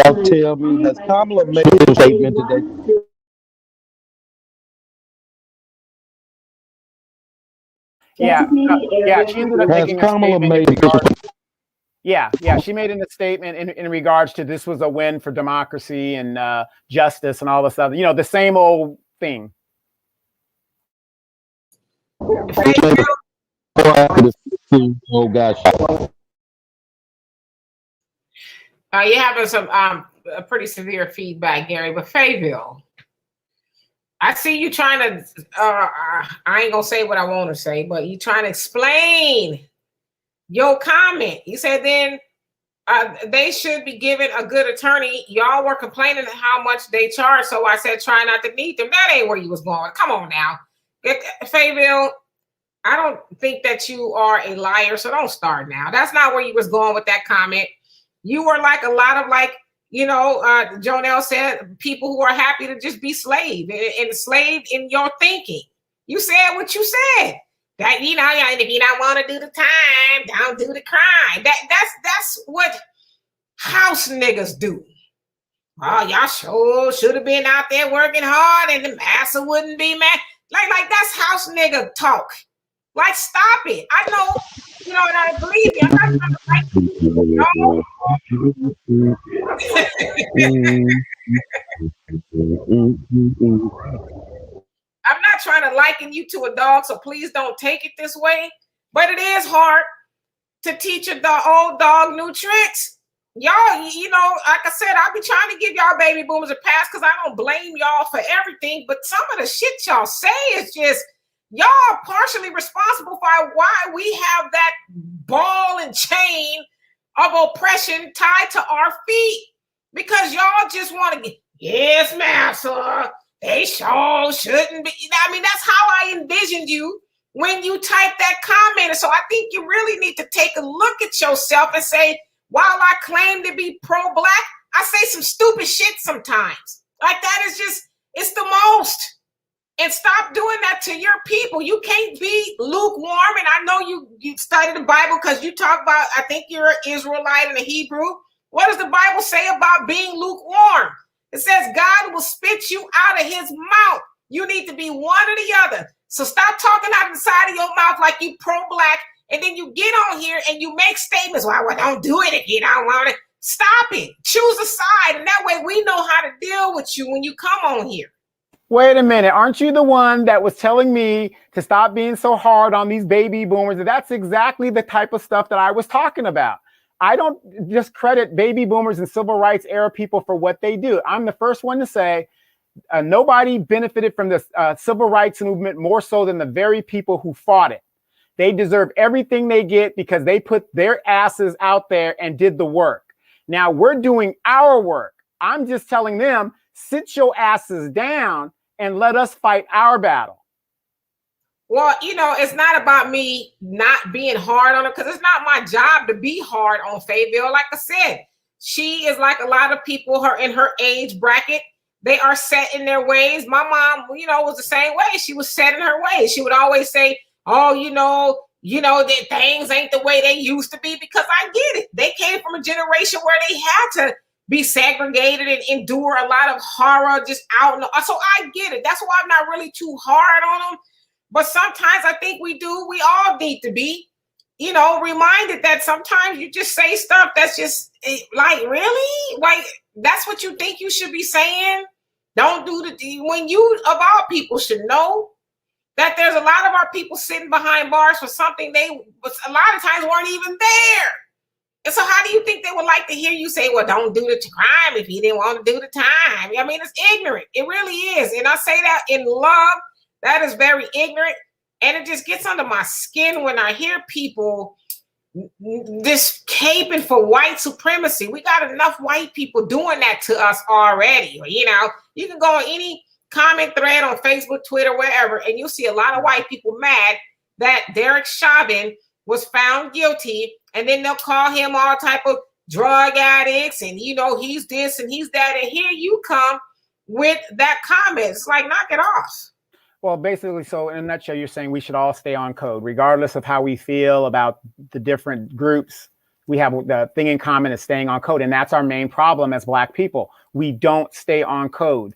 Y'all tell me, has Kamala made a statement today? Yeah, she ended up making a statement. She made a statement in regards to this was a win for democracy and justice and all this stuff. You know, the same old thing. Oh gosh. You're having some pretty severe feedback, Gary. But Fayetteville, I see you trying to. I ain't gonna say what I want to say, but you trying to explain your comment. You said then they should be given a good attorney. Y'all were complaining how much they charge, so I said try not to need them. That ain't where you was going. Come on now, Fayetteville. I don't think that you are a liar, so don't start now. That's not where you was going with that comment. You were like a lot of Jonelle said, people who are happy to just be enslaved in your thinking. You said what you said. That, if you don't want to do the time, don't do the crime. That's what house niggas do. Oh, y'all sure should have been out there working hard and the massa wouldn't be mad. Like that's house nigga talk. Like, stop it. I know, and I believe you. I'm not trying to like you. I'm not trying to liken you to a dog, so please don't take it this way. But it is hard to teach old dog new tricks. Y'all, like I said, I'll be trying to give y'all baby boomers a pass because I don't blame y'all for everything. But some of the shit y'all say is just, y'all are partially responsible for why we have that ball and chain of oppression tied to our feet. Because y'all just want to get, yes, master, they sure shouldn't be. I mean, that's how I envisioned you when you typed that comment. And so I think you really need to take a look at yourself and say, while I claim to be pro-black, I say some stupid shit sometimes. Like that is just, it's the most. And stop doing that to your people. You can't be lukewarm. And I know you study the Bible because you talk about, I think you're an Israelite and a Hebrew. What does the Bible say about being lukewarm? It says God will spit you out of his mouth. You need to be one or the other. So stop talking out of the side of your mouth like you pro-black. And then you get on here and you make statements. Well, don't do it if you don't want it. Stop it. Choose a side. And that way we know how to deal with you when you come on here. Wait a minute. Aren't you the one that was telling me to stop being so hard on these baby boomers? That's exactly the type of stuff that I was talking about. I don't just credit baby boomers and civil rights era people for what they do. I'm the first one to say nobody benefited from the civil rights movement more so than the very people who fought it. They deserve everything they get because they put their asses out there and did the work. Now we're doing our work. I'm just telling them, sit your asses down and let us fight our battle. Well, it's not about me not being hard on her because it's not my job to be hard on Fayetteville. Like I said, she is like a lot of people in her age bracket. They are set in their ways. My mom, was the same way. She was set in her ways. She would always say, oh, that things ain't the way they used to be, because I get it. They came from a generation where they had to be segregated and endure a lot of horror just out. So I get it. That's why I'm not really too hard on them. But sometimes I think we all need to be, reminded that sometimes you just say stuff that's just like, really? Like, that's what you think you should be saying? Don't do when you, of all people, should know that there's a lot of our people sitting behind bars for something they a lot of times weren't even there. And so how do you think they would like to hear you say, well, don't do the crime if you didn't want to do the time? I mean, it's ignorant. It really is. And I say that in love. That is very ignorant. And it just gets under my skin when I hear people this caping for white supremacy. We got enough white people doing that to us already. You can go on any comment thread on Facebook, Twitter, wherever, and you'll see a lot of white people mad that Derek Chauvin was found guilty, and then they'll call him all type of drug addicts, and he's this and he's that, and here you come with that comment. It's like, knock it off. Well, basically, so in a nutshell, you're saying we should all stay on code, regardless of how we feel about the different groups. We have the thing in common is staying on code. And that's our main problem as Black people. We don't stay on code.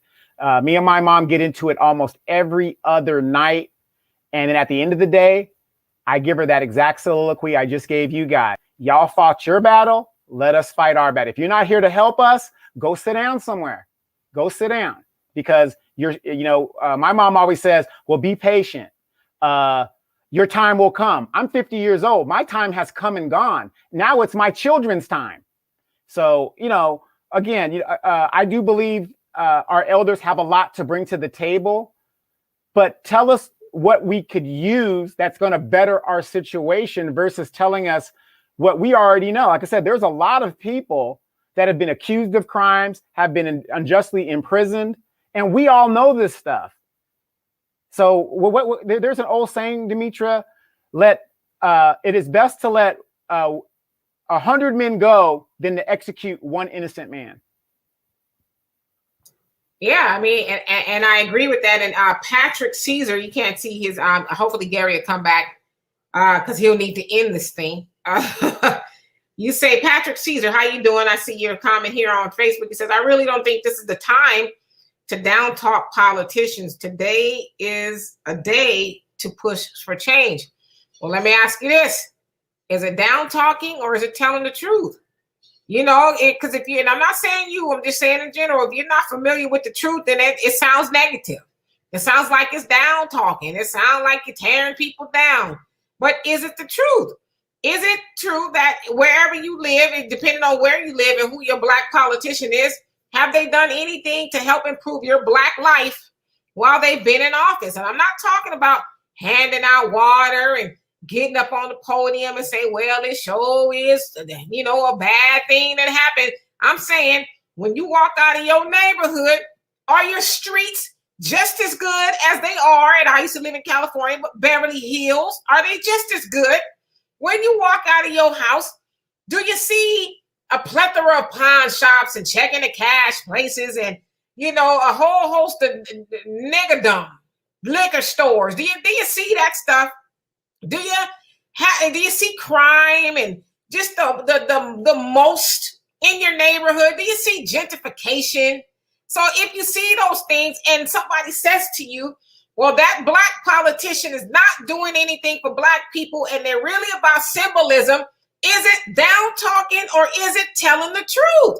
Me and my mom get into it almost every other night. And then at the end of the day, I give her that exact soliloquy I just gave you guys. Y'all fought your battle. Let us fight our battle. If you're not here to help us, go sit down somewhere. Go sit down, because my mom always says, well, be patient. Your time will come. I'm 50 years old. My time has come and gone. Now it's my children's time. So, again, I do believe our elders have a lot to bring to the table, but tell us what we could use that's going to better our situation versus telling us what we already know. Like I said, there's a lot of people that have been accused of crimes, have been unjustly imprisoned, and we all know this stuff. So there's an old saying, Demetra, it is best to let 100 men go than to execute one innocent man. Yeah, I mean, and I agree with that. And Patrick Caesar, you can't see his, hopefully Gary will come back because he'll need to end this thing. You say, Patrick Caesar, how you doing? I see your comment here on Facebook. He says, I really don't think this is the time to down talk politicians. Today is a day to push for change. Well, let me ask you this. Is it down talking or is it telling the truth? Because and I'm not saying you, I'm just saying in general, if you're not familiar with the truth, then it sounds negative. It sounds like it's down talking. It sounds like you're tearing people down. But is it the truth? Is it true that wherever you live, depending on where you live and who your Black politician is, have they done anything to help improve your Black life while they've been in office? And I'm not talking about handing out water and getting up on the podium and say, well, it sure is, a bad thing that happened. I'm saying when you walk out of your neighborhood, are your streets just as good as they are? And I used to live in California, but Beverly Hills, are they just as good? When you walk out of your house, do you see a plethora of pawn shops and checking the cash places and, a whole host of niggerdom, liquor stores? Do you see that stuff? Do you see crime and just the most in your neighborhood? Do you see gentrification? So if you see those things and somebody says to you, well, that Black politician is not doing anything for Black people and they're really about symbolism, is it down talking or is it telling the truth?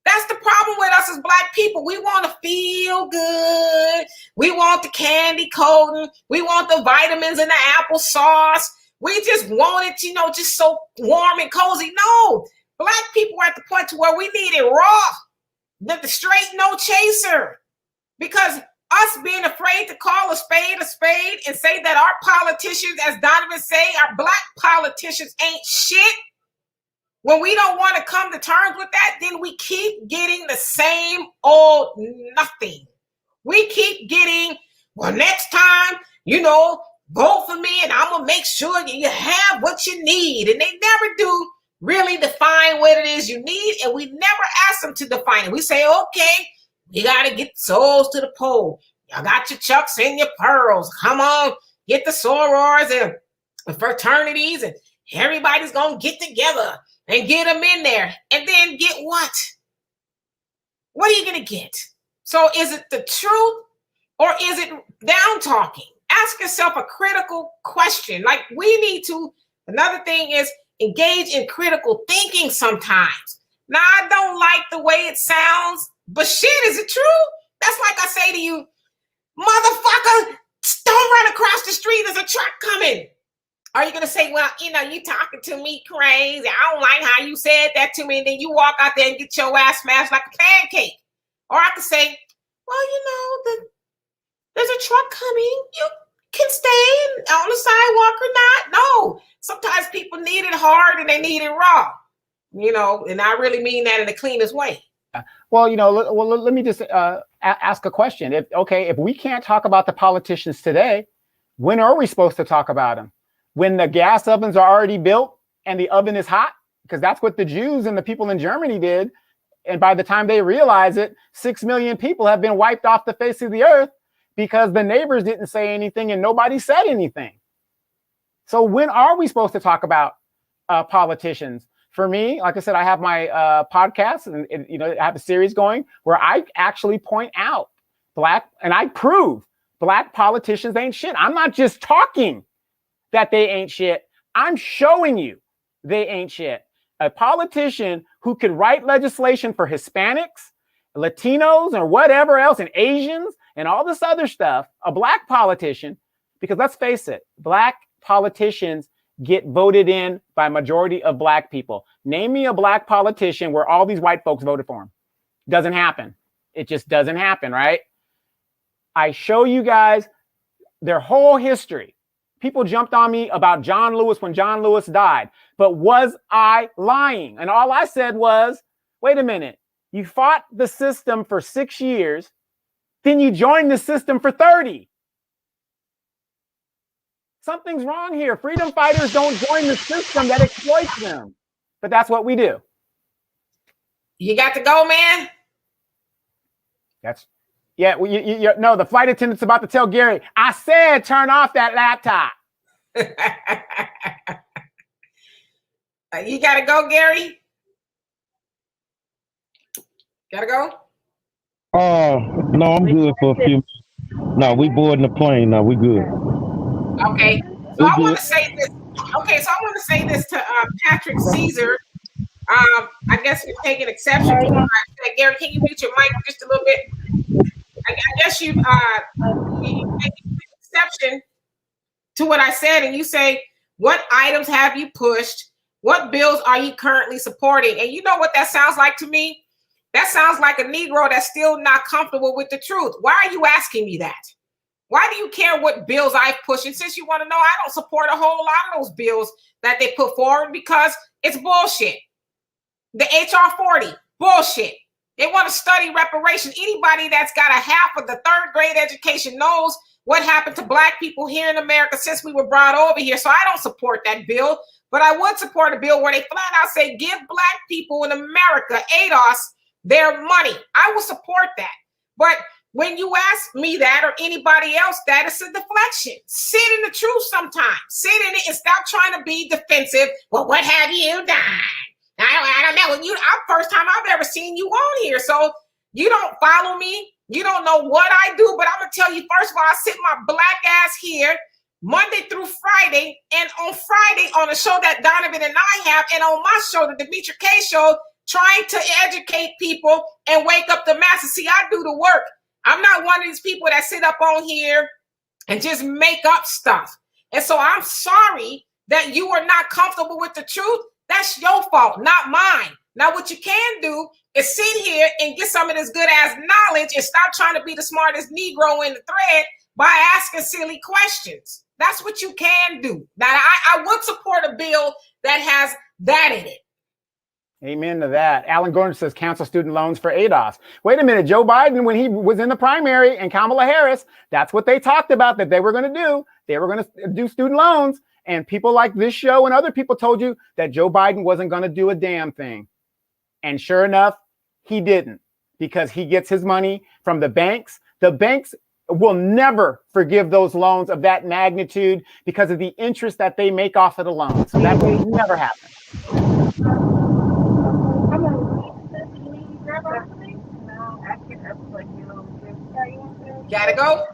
That's the problem with us as Black people. We want to feel good. We want the candy coating. We want the vitamins in the applesauce. We just want it, just so warm and cozy. No, Black people are at the point to where we need it raw, the straight no chaser. Because us being afraid to call a spade and say that our politicians, as Donovan say, our Black politicians ain't shit. When we don't want to come to terms with that, then we keep getting the same old nothing. We keep getting, well, next time, vote for me and I'm going to make sure you have what you need. And they never do really define what it is you need. And we never ask them to define it. We say, okay, you got to get souls to the poll. Y'all got your chucks and your pearls. Come on, get the sorors and fraternities and everybody's going to get together and get them in there. And then get what? What are you going to get? So is it the truth or is it down talking? Ask yourself a critical question. Like we need to, another thing is engage in critical thinking sometimes. Now, I don't like the way it sounds, but shit, is it true? That's like I say to you, motherfucker, don't run across the street. There's a truck coming. Are you going to say, well, you talking to me crazy. I don't like how you said that to me. And then you walk out there and get your ass smashed like a pancake. Or I could say, well, there's a truck coming. You can stay on the sidewalk or not. No, sometimes people need it hard and they need it raw, and I really mean that in the cleanest way. Well, let me just ask a question. If we can't talk about the politicians today, when are we supposed to talk about them? When the gas ovens are already built and the oven is hot? Because that's what the Jews and the people in Germany did. And by the time they realize it, 6 million people have been wiped off the face of the earth because the neighbors didn't say anything and nobody said anything. So when are we supposed to talk about politicians? For me, like I said, I have my podcast, and I have a series going where I actually point out and I prove Black politicians ain't shit. I'm not just talking that they ain't shit. I'm showing you they ain't shit. A politician who could write legislation for Hispanics, Latinos, or whatever else, and Asians, and all this other stuff, a Black politician, because let's face it, Black politicians get voted in by majority of Black people. Name me a Black politician where all these white folks voted for him. Doesn't happen. It just doesn't happen, right? I show you guys their whole history. People jumped on me about John Lewis when John Lewis died, but was I lying? And all I said was, wait a minute, you fought the system for 6 years, then you joined the system for 30. Something's wrong here. Freedom fighters don't join the system that exploits them. But that's what we do. You got to go, man? No, the flight attendant's about to tell Gary, I said turn off that laptop. You got to go, Gary? Got to go? No, I'm good for a few minutes. No, we boarding the plane. No, we good. Okay. So I want to say this. Okay, so I want to say this to Patrick Caesar. I guess you're taking exception to what I said. Gary, can you mute your mic just a little bit? I guess you take exception to what I said, and you say, what items have you pushed? What bills are you currently supporting? And you know what that sounds like to me? That sounds like a Negro that's still not comfortable with the truth. Why are you asking me that? Why do you care what bills I've pushed? And since you want to know, I don't support a whole lot of those bills that they put forward because it's bullshit. The HR 40, bullshit. They want to study reparations. Anybody that's got a half of the third grade education knows what happened to Black people here in America since we were brought over here. So I don't support that bill, but I would support a bill where they flat out say, give Black people in America, ADOS, their money. I will support that. But when you ask me that or anybody else, that is a deflection. Sit in the truth sometimes. Sit in it and stop trying to be defensive. Well, what have you done? I don't know. First time I've ever seen you on here. So you don't follow me. You don't know what I do. But I'm going to tell you, first of all, I sit my Black ass here Monday through Friday. And on Friday on a show that Donovan and I have, and on my show, the Demetra K Show, trying to educate people and wake up the masses. See, I do the work. I'm not one of these people that sit up on here and just make up stuff. And so I'm sorry that you are not comfortable with the truth. That's your fault, not mine. Now, what you can do is sit here and get some of this good ass knowledge and stop trying to be the smartest Negro in the thread by asking silly questions. That's what you can do. Now, I would support a bill that has that in it. Amen to that. Alan Gordon says cancel student loans for ADOS. Wait a minute. Joe Biden, when he was in the primary, and Kamala Harris, that's what they talked about that they were going to do. They were going to do student loans. And people like this show and other people told you that Joe Biden wasn't going to do a damn thing. And sure enough, he didn't, because he gets his money from the banks. The banks will never forgive those loans of that magnitude because of the interest that they make off of the loans. So that will never happen. Gotta go?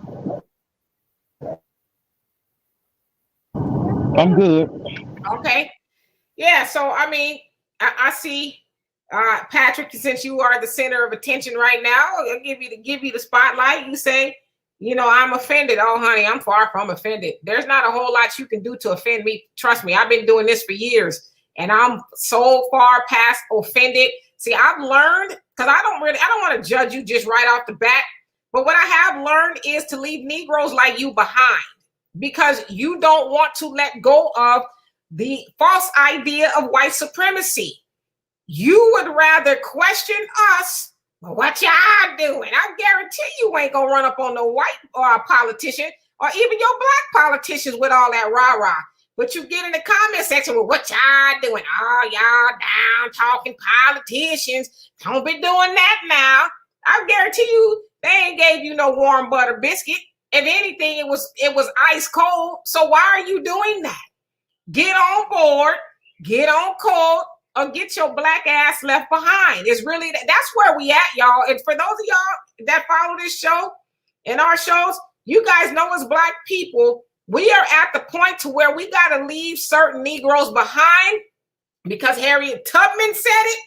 I'm good. Okay. Yeah, so I mean, I see Patrick, since you are the center of attention right now, I'll give you the spotlight. You say, I'm offended. Oh, honey, I'm far from offended. There's not a whole lot you can do to offend me. Trust me, I've been doing this for years, and I'm so far past offended. See, I've learned, because I don't want to judge you just right off the bat, but what I have learned is to leave Negroes like you behind, because you don't want to let go of the false idea of white supremacy. You would rather question us Well, what y'all doing? I guarantee you ain't gonna run up on no white politician or even your black politicians with all that rah-rah. But you get in the comment section with what y'all doing. Oh, y'all down talking politicians. Don't be doing that now. I guarantee you they ain't gave you no warm butter biscuit. If anything, it was ice cold. So why are you doing that? Get on board, get on cold, or get your black ass left behind. It's really that's where we at, y'all. And for those of y'all that follow this show and our shows, you guys know as black people, we are at the point to where we got to leave certain Negroes behind because Harriet Tubman said it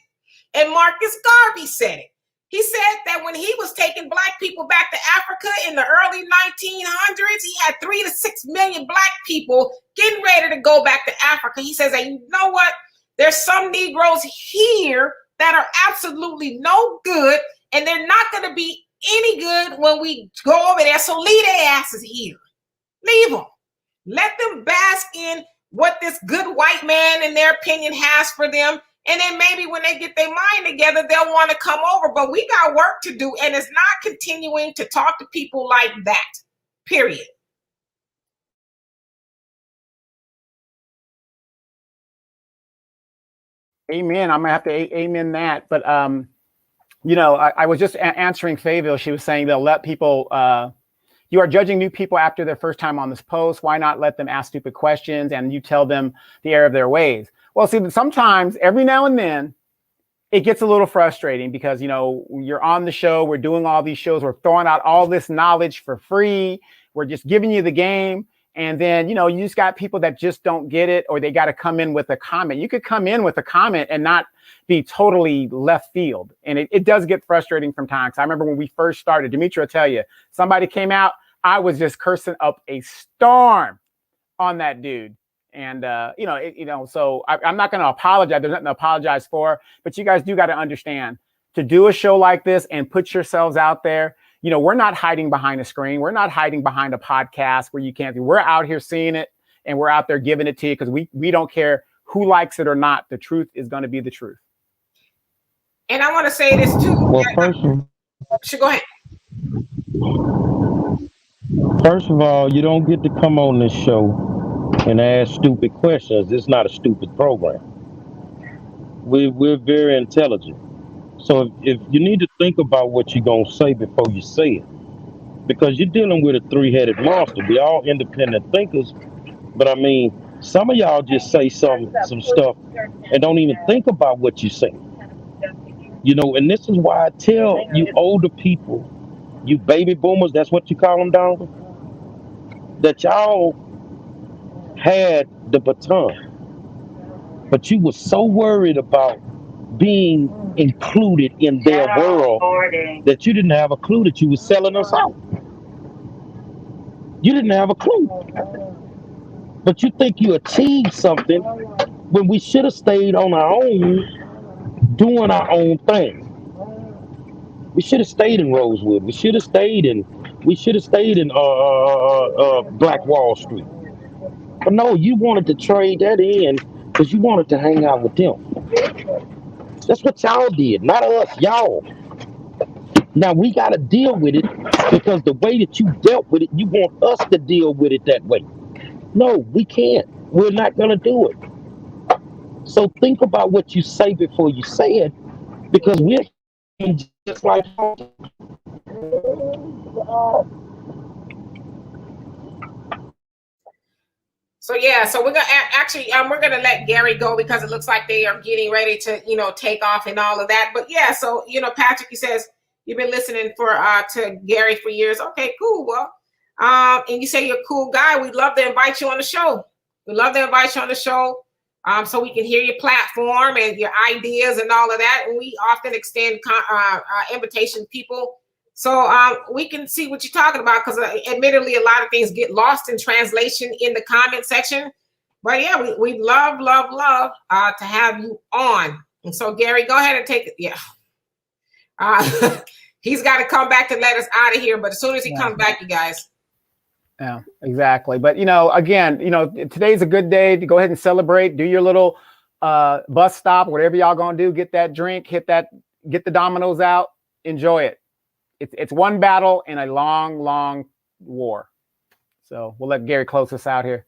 and Marcus Garvey said it. He said that when he was taking black people back to Africa in the early 1900s, he had 3 to 6 million black people getting ready to go back to Africa. He says, and you know what? There's some Negroes here that are absolutely no good, and they're not going to be any good when we go over there. So leave their asses here. Leave them. Let them bask in what this good white man, in their opinion, has for them. And then maybe when they get their mind together, they'll want to come over. But we got work to do, and it's not continuing to talk to people like that, period. Amen. I'm gonna have to amen that. But you know, I was just answering Fayville. She was saying they'll let people. You are judging new people after their first time on this post. Why not let them ask stupid questions and you tell them the error of their ways? Well, see, sometimes every now and then it gets a little frustrating because, you know, you're on the show. We're doing all these shows. We're throwing out all this knowledge for free. We're just giving you the game. And then, you know, you just got people that just don't get it, or they got to come in with a comment. You could come in with a comment and not be totally left field. And it does get frustrating from times. I remember when we first started, Dimitri will tell you, somebody came out, I was just cursing up a storm on that dude. And, so I'm not going to apologize. There's nothing to apologize for. But you guys do got to understand, to do a show like this and put yourselves out there, you know, we're not hiding behind a screen. We're not hiding behind a podcast where you can't do. We're out here seeing it, and we're out there giving it to you because we don't care who likes it or not. The truth is going to be the truth. And I want to say this too. Well, Go ahead. First of all, you don't get to come on this show and ask stupid questions. It's not a stupid program. We're very intelligent. So if you need to think about what you're going to say before you say it, because you're dealing with a three-headed monster. We all independent thinkers, but I mean, some of y'all just say some stuff and don't even think about what you say. You know, and this is why I tell you older people, you baby boomers, that's what you call them, down, that y'all had the baton, but you were so worried about being included in their world that you didn't have a clue that you were selling us out. You didn't have a clue. But you think you achieved something when we should have stayed on our own, doing our own thing. We should have stayed in Rosewood. We should have stayed in Black Wall Street. But no, you wanted to trade that in because you wanted to hang out with them. That's what y'all did, not us, y'all. Now we got to deal with it because the way that you dealt with it, you want us to deal with it that way. No, we can't. We're not going to do it. So think about what you say before you say it, because we're just like. So we're gonna we're gonna let Gary go because it looks like they are getting ready to, you know, take off and all of that. But yeah, so you know, Patrick, he says you've been listening to Gary for years. Okay, cool. Well, and you say you're a cool guy. We'd love to invite you on the show. So we can hear your platform and your ideas and all of that. And we often extend invitation to people. So we can see what you're talking about, because admittedly, a lot of things get lost in translation in the comment section. But yeah, we'd love to have you on. And so, Gary, go ahead and take it. Yeah. He's got to come back to let us out of here. But as soon as he comes back, you guys. Yeah, exactly. But, you know, again, you know, today's a good day to go ahead and celebrate. Do your little bus stop, whatever y'all going to do. Get that drink, get the dominoes out. enjoy it. It's one battle in a long, long war. So we'll let Gary close us out here.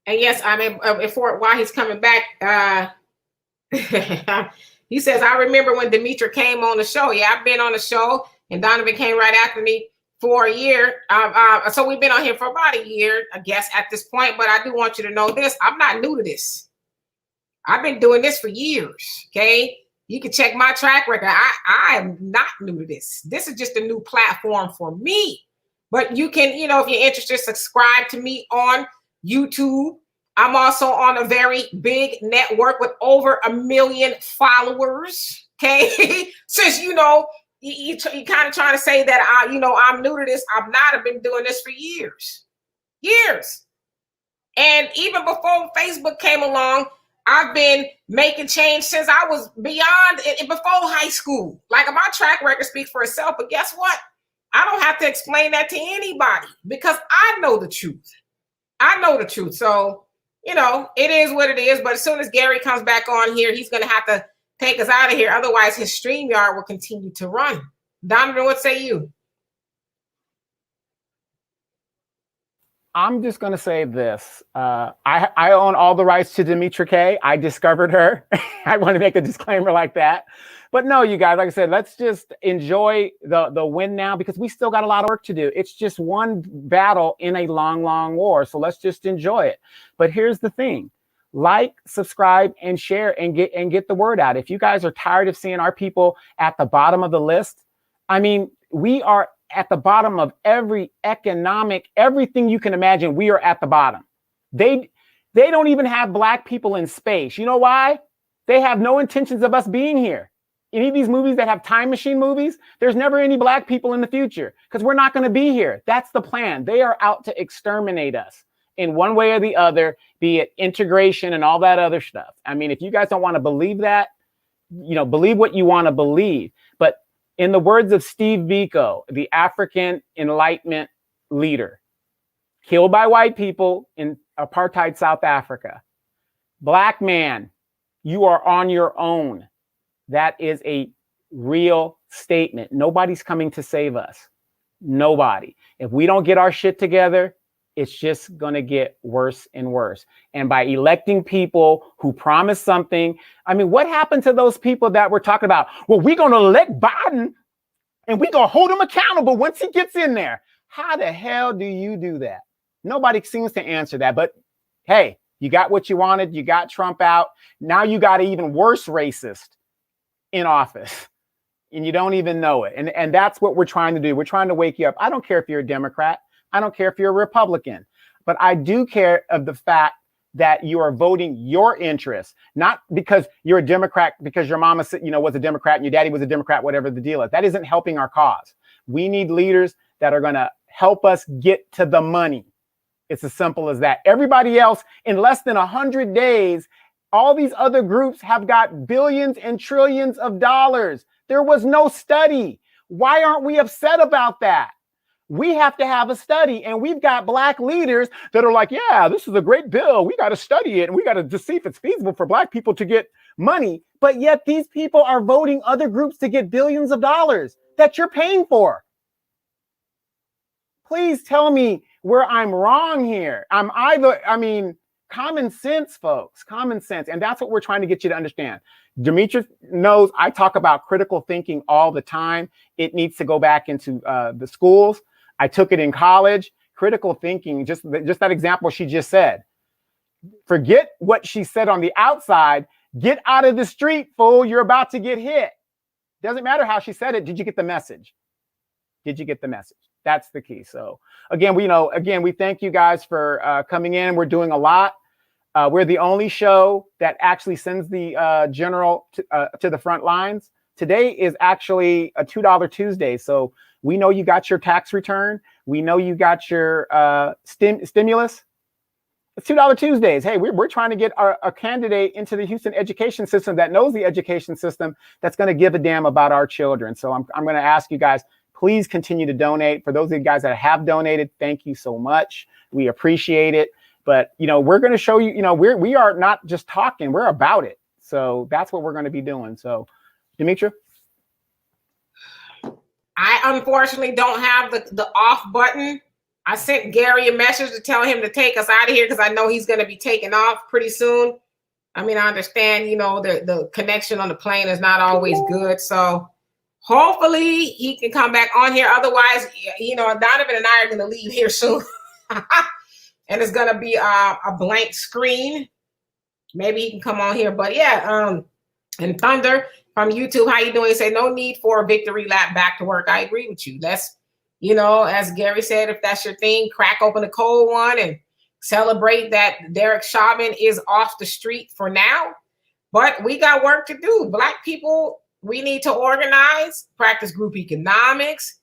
And yes, I mean, while he's coming back, he says, I remember when Demetra came on the show. Yeah, I've been on the show, and Donovan came right after me for a year. So we've been on here for about a year, I guess, at this point. But I do want you to know this. I'm not new to this. I've been doing this for years, okay? You can check my track record. I am not new to this. This is just a new platform for me. But you can, if you're interested, subscribe to me on YouTube. I'm also on a very big network with over 1 million followers. Okay. Since, you kind of trying to say that, I'm new to this. I'm not. I've been doing this for years. And even before Facebook came along, I've been making change since I was beyond and before high school. Like, my track record speaks for itself. But guess what? I don't have to explain that to anybody because I know the truth. So, it is what it is. But as soon as Gary comes back on here, he's going to have to take us out of here. Otherwise, his StreamYard will continue to run. Donovan, what say you? I'm just going to say this. I own all the rights to Demetra K. I discovered her. I want to make a disclaimer like that. But no, you guys, like I said, let's just enjoy the win now because we still got a lot of work to do. It's just one battle in a long, long war. So let's just enjoy it. But here's the thing. Like, subscribe, and share and get the word out. If you guys are tired of seeing our people at the bottom of the list, I mean, we are at the bottom of every everything you can imagine. We are at the bottom. They don't even have Black people in space. You know why? They have no intentions of us being here. Any of these movies that have time machine movies, there's never any Black people in the future because we're not going to be here. That's the plan. They are out to exterminate us in one way or the other, be it integration and all that other stuff. I mean, if you guys don't want to believe that, believe what you want to believe. But in the words of Steve Biko, the African Enlightenment leader, killed by white people in apartheid South Africa, Black man, you are on your own. That is a real statement. Nobody's coming to save us. Nobody. If we don't get our shit together, it's just going to get worse and worse. And by electing people who promise something, I mean, what happened to those people that we're talking about? Well, we're going to elect Biden and we're going to hold him accountable once he gets in there. How the hell do you do that? Nobody seems to answer that. But hey, you got what you wanted. You got Trump out. Now you got an even worse racist in office and you don't even know it. And that's what we're trying to do. We're trying to wake you up. I don't care if you're a Democrat. I don't care if you're a Republican, but I do care of the fact that you are voting your interests, not because you're a Democrat, because your mama, was a Democrat and your daddy was a Democrat, whatever the deal is. That isn't helping our cause. We need leaders that are going to help us get to the money. It's as simple as that. Everybody else in less than 100 days, all these other groups have got billions and trillions of dollars. There was no study. Why aren't we upset about that? We have to have a study, and we've got Black leaders that are like, yeah, this is a great bill. We got to study it, and we got to see if it's feasible for Black people to get money. But yet these people are voting other groups to get billions of dollars that you're paying for. Please tell me where I'm wrong here. Common sense, folks, common sense. And that's what we're trying to get you to understand. Demetra knows I talk about critical thinking all the time. It needs to go back into the schools. I took it in college. Critical thinking, just that example she just said. Forget what she said on the outside. Get out of the street, fool. You're about to get hit. Doesn't matter how she said it. Did you get the message? Did you get the message? That's the key. So again, we thank you guys for coming in. We're doing a lot. We're the only show that actually sends the general to the front lines. Today is actually a $2 Tuesday. So we know you got your tax return. We know you got your stimulus. It's $2 Tuesdays. Hey, we're trying to get a candidate into the Houston education system that knows the education system that's going to give a damn about our children. So I'm going to ask you guys, please continue to donate. For those of you guys that have donated, thank you so much. We appreciate it. But, we're going to show you, we are not just talking, we're about it. So that's what we're going to be doing. So, Demetra? I unfortunately don't have the off button. I sent Gary a message to tell him to take us out of here because I know he's going to be taking off pretty soon. I mean, I understand, you know, the connection on the plane is not always good. So hopefully he can come back on here. Otherwise, you know, Donovan and I are going to leave here soon. And it's going to be a blank screen. Maybe he can come on here. But yeah, and Thunder from YouTube, how you doing? He said, no need for a victory lap, back to work. I agree with you. That's, you know, as Gary said, if that's your thing, crack open a cold one and celebrate that Derek Chauvin is off the street for now. But we got work to do. Black people, we need to organize, practice group economics.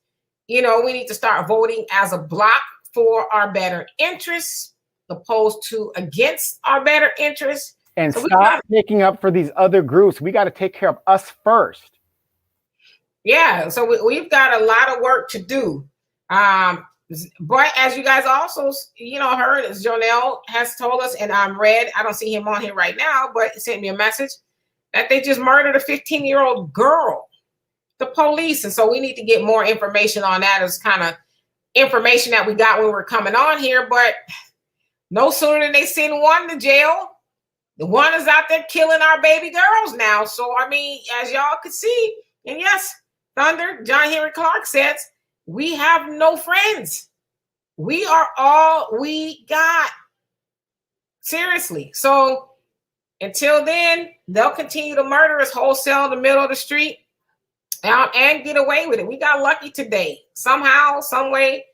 You know, we need to start voting as a block for our better interests, opposed to against our better interests. And so stop taking up for these other groups. We got to take care of us first. Yeah, so we've got a lot of work to do. But as you guys also, you know, heard, as Jonelle has told us, and I'm read, I don't see him on here right now, but he sent me a message that they just murdered a 15-year-old girl, the police. And so we need to get more information on that. It's kind of information that we got when we were coming on here, but no sooner than they send one to jail, the one is out there killing our baby girls now. So, I mean, as y'all could see, and yes, Thunder, John Henry Clark says, we have no friends. We are all we got. Seriously. So until then, they'll continue to murder us wholesale in the middle of the street and get away with it. We got lucky today. Somehow, some way,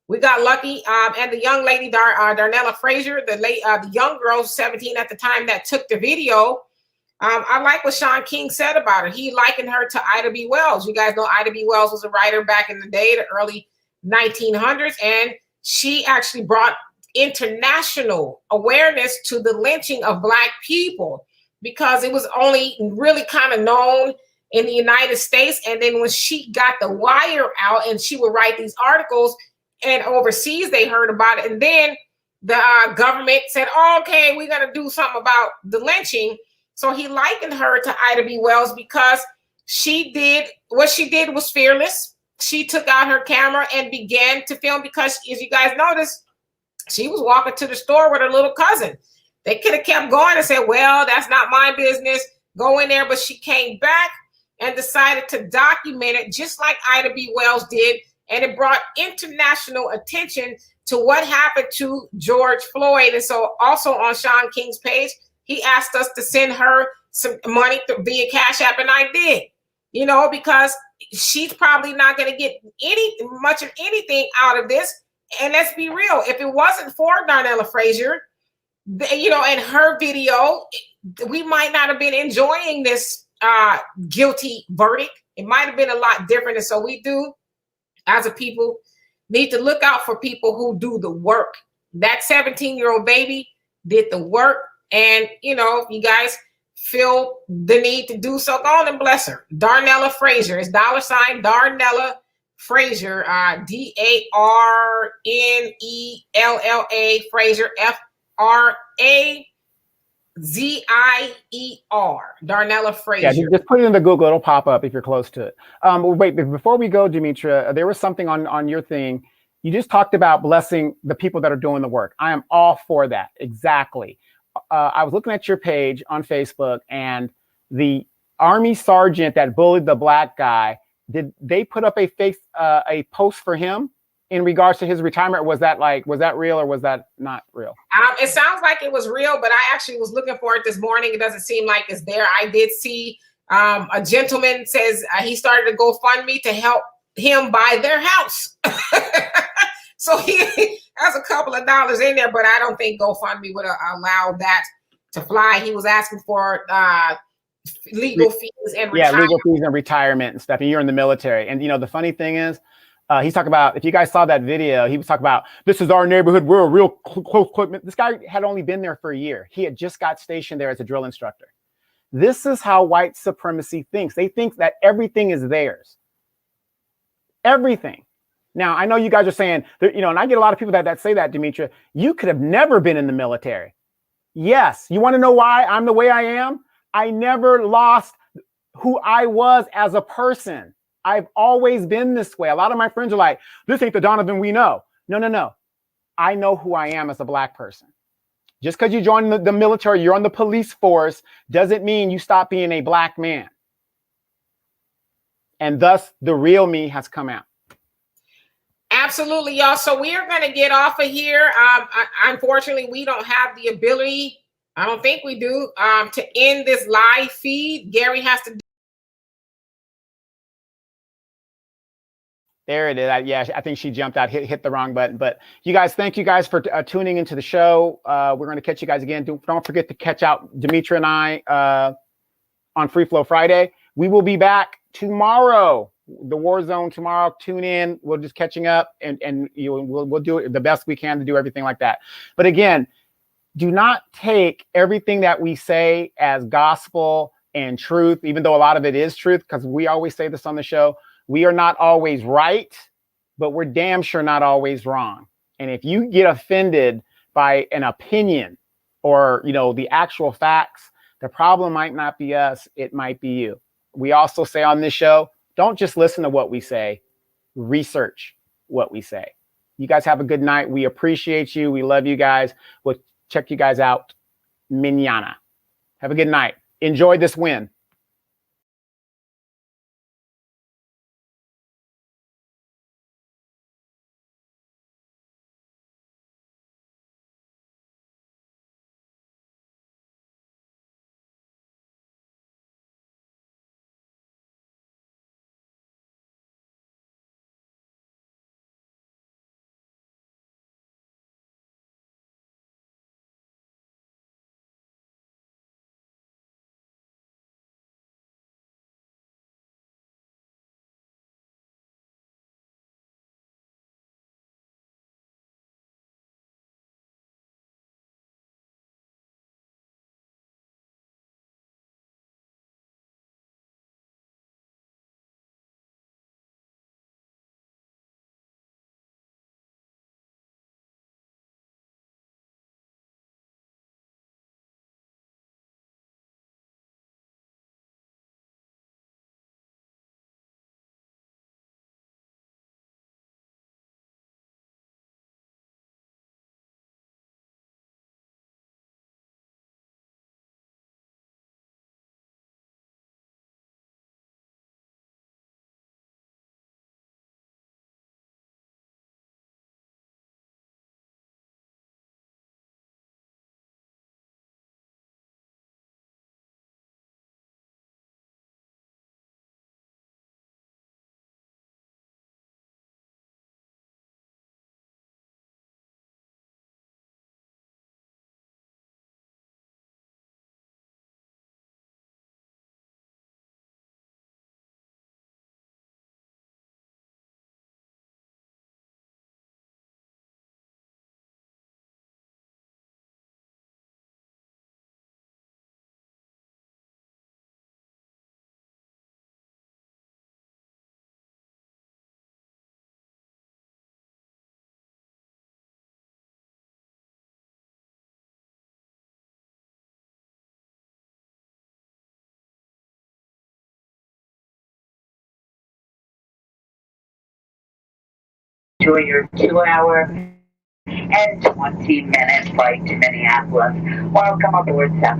we got lucky. And the young lady, Darnella Frazier, the young girl, 17 at the time, that took the video. I like what Sean King said about her. He likened her to Ida B. Wells. You guys know Ida B. Wells was a writer back in the day, the early 1900s, and she actually brought international awareness to the lynching of Black people because it was only really kind of known in the United States. And then when she got the wire out and she would write these articles, and overseas they heard about it, and then the government said, oh, okay, we're going to do something about the lynching. So he likened her to Ida B. Wells because she did what she did was fearless. She took out her camera and began to film because, as you guys noticed, she was walking to the store with her little cousin. They could have kept going and said, well, that's not my business. Go in there. But she came back and decided to document it just like Ida B. Wells did. And it brought international attention to what happened to George Floyd. And so also on Sean King's page, he asked us to send her some money via Cash App, and I did, you know, because she's probably not going to get much of anything out of this. And let's be real, if it wasn't for Darnella Frazier, you know, and her video, we might not have been enjoying this guilty verdict. It might have been a lot different. And so we do, as a people, need to look out for people who do the work. That 17-year-old baby did the work. And, you know, if you guys feel the need to do so, go on and bless her. Darnella Frazier. It's $ Darnella Frazier, DARNELLA Frazier, FRAZIER. Darnella Frazier. Yeah, just put it into Google. It'll pop up if you're close to it. Wait, before we go, Demetra, there was something on your thing. You just talked about blessing the people that are doing the work. I am all for that. Exactly. I was looking at your page on Facebook, and the Army sergeant that bullied the Black guy, did they put up a post for him in regards to his retirement? Was that real or was that not real? It sounds like it was real, but I actually was looking for it this morning. It doesn't seem like it's there. I did see a gentleman says he started a GoFundMe to help him buy their house. So he has a couple of dollars in there, but I don't think GoFundMe would allow that to fly. He was asking for legal fees and legal fees and retirement and stuff. And you're in the military. And, you know, the funny thing is, he's talking about, if you guys saw that video, he was talking about, this is our neighborhood. We're a real close equipment. This guy had only been there for a year. He had just got stationed there as a drill instructor. This is how white supremacy thinks. They think that everything is theirs. Everything. Now, I know you guys are saying, you know, and I get a lot of people that say that, Demetra, you could have never been in the military. Yes. You want to know why I'm the way I am? I never lost who I was as a person. I've always been this way. A lot of my friends are like, this ain't the Donovan we know. No. I know who I am as a Black person. Just because you join the military, you're on the police force, doesn't mean you stop being a Black man. And thus, the real me has come out. Absolutely, y'all. So we are going to get off of here. Unfortunately, we don't have the ability, I don't think we do, to end this live feed. Gary has to. There it is. Yeah, I think she jumped out, hit the wrong button. But you guys, thank you guys for tuning into the show. We're going to catch you guys again. Don't forget to catch out Demetra and I on Free Flow Friday. We will be back tomorrow. The War Zone tomorrow. Tune in. We're just catching up, and we'll do it the best we can to do everything like that. But again, do not take everything that we say as gospel and truth, even though a lot of it is truth, because we always say this on the show. We are not always right, but we're damn sure not always wrong. And if you get offended by an opinion or, the actual facts, the problem might not be us. It might be you. We also say on this show, don't just listen to what we say, research what we say. You guys have a good night. We appreciate you. We love you guys. We'll check you guys out mañana. Have a good night. Enjoy this win. Enjoy your 2-hour and 20-minute flight to Minneapolis. Welcome aboard, South.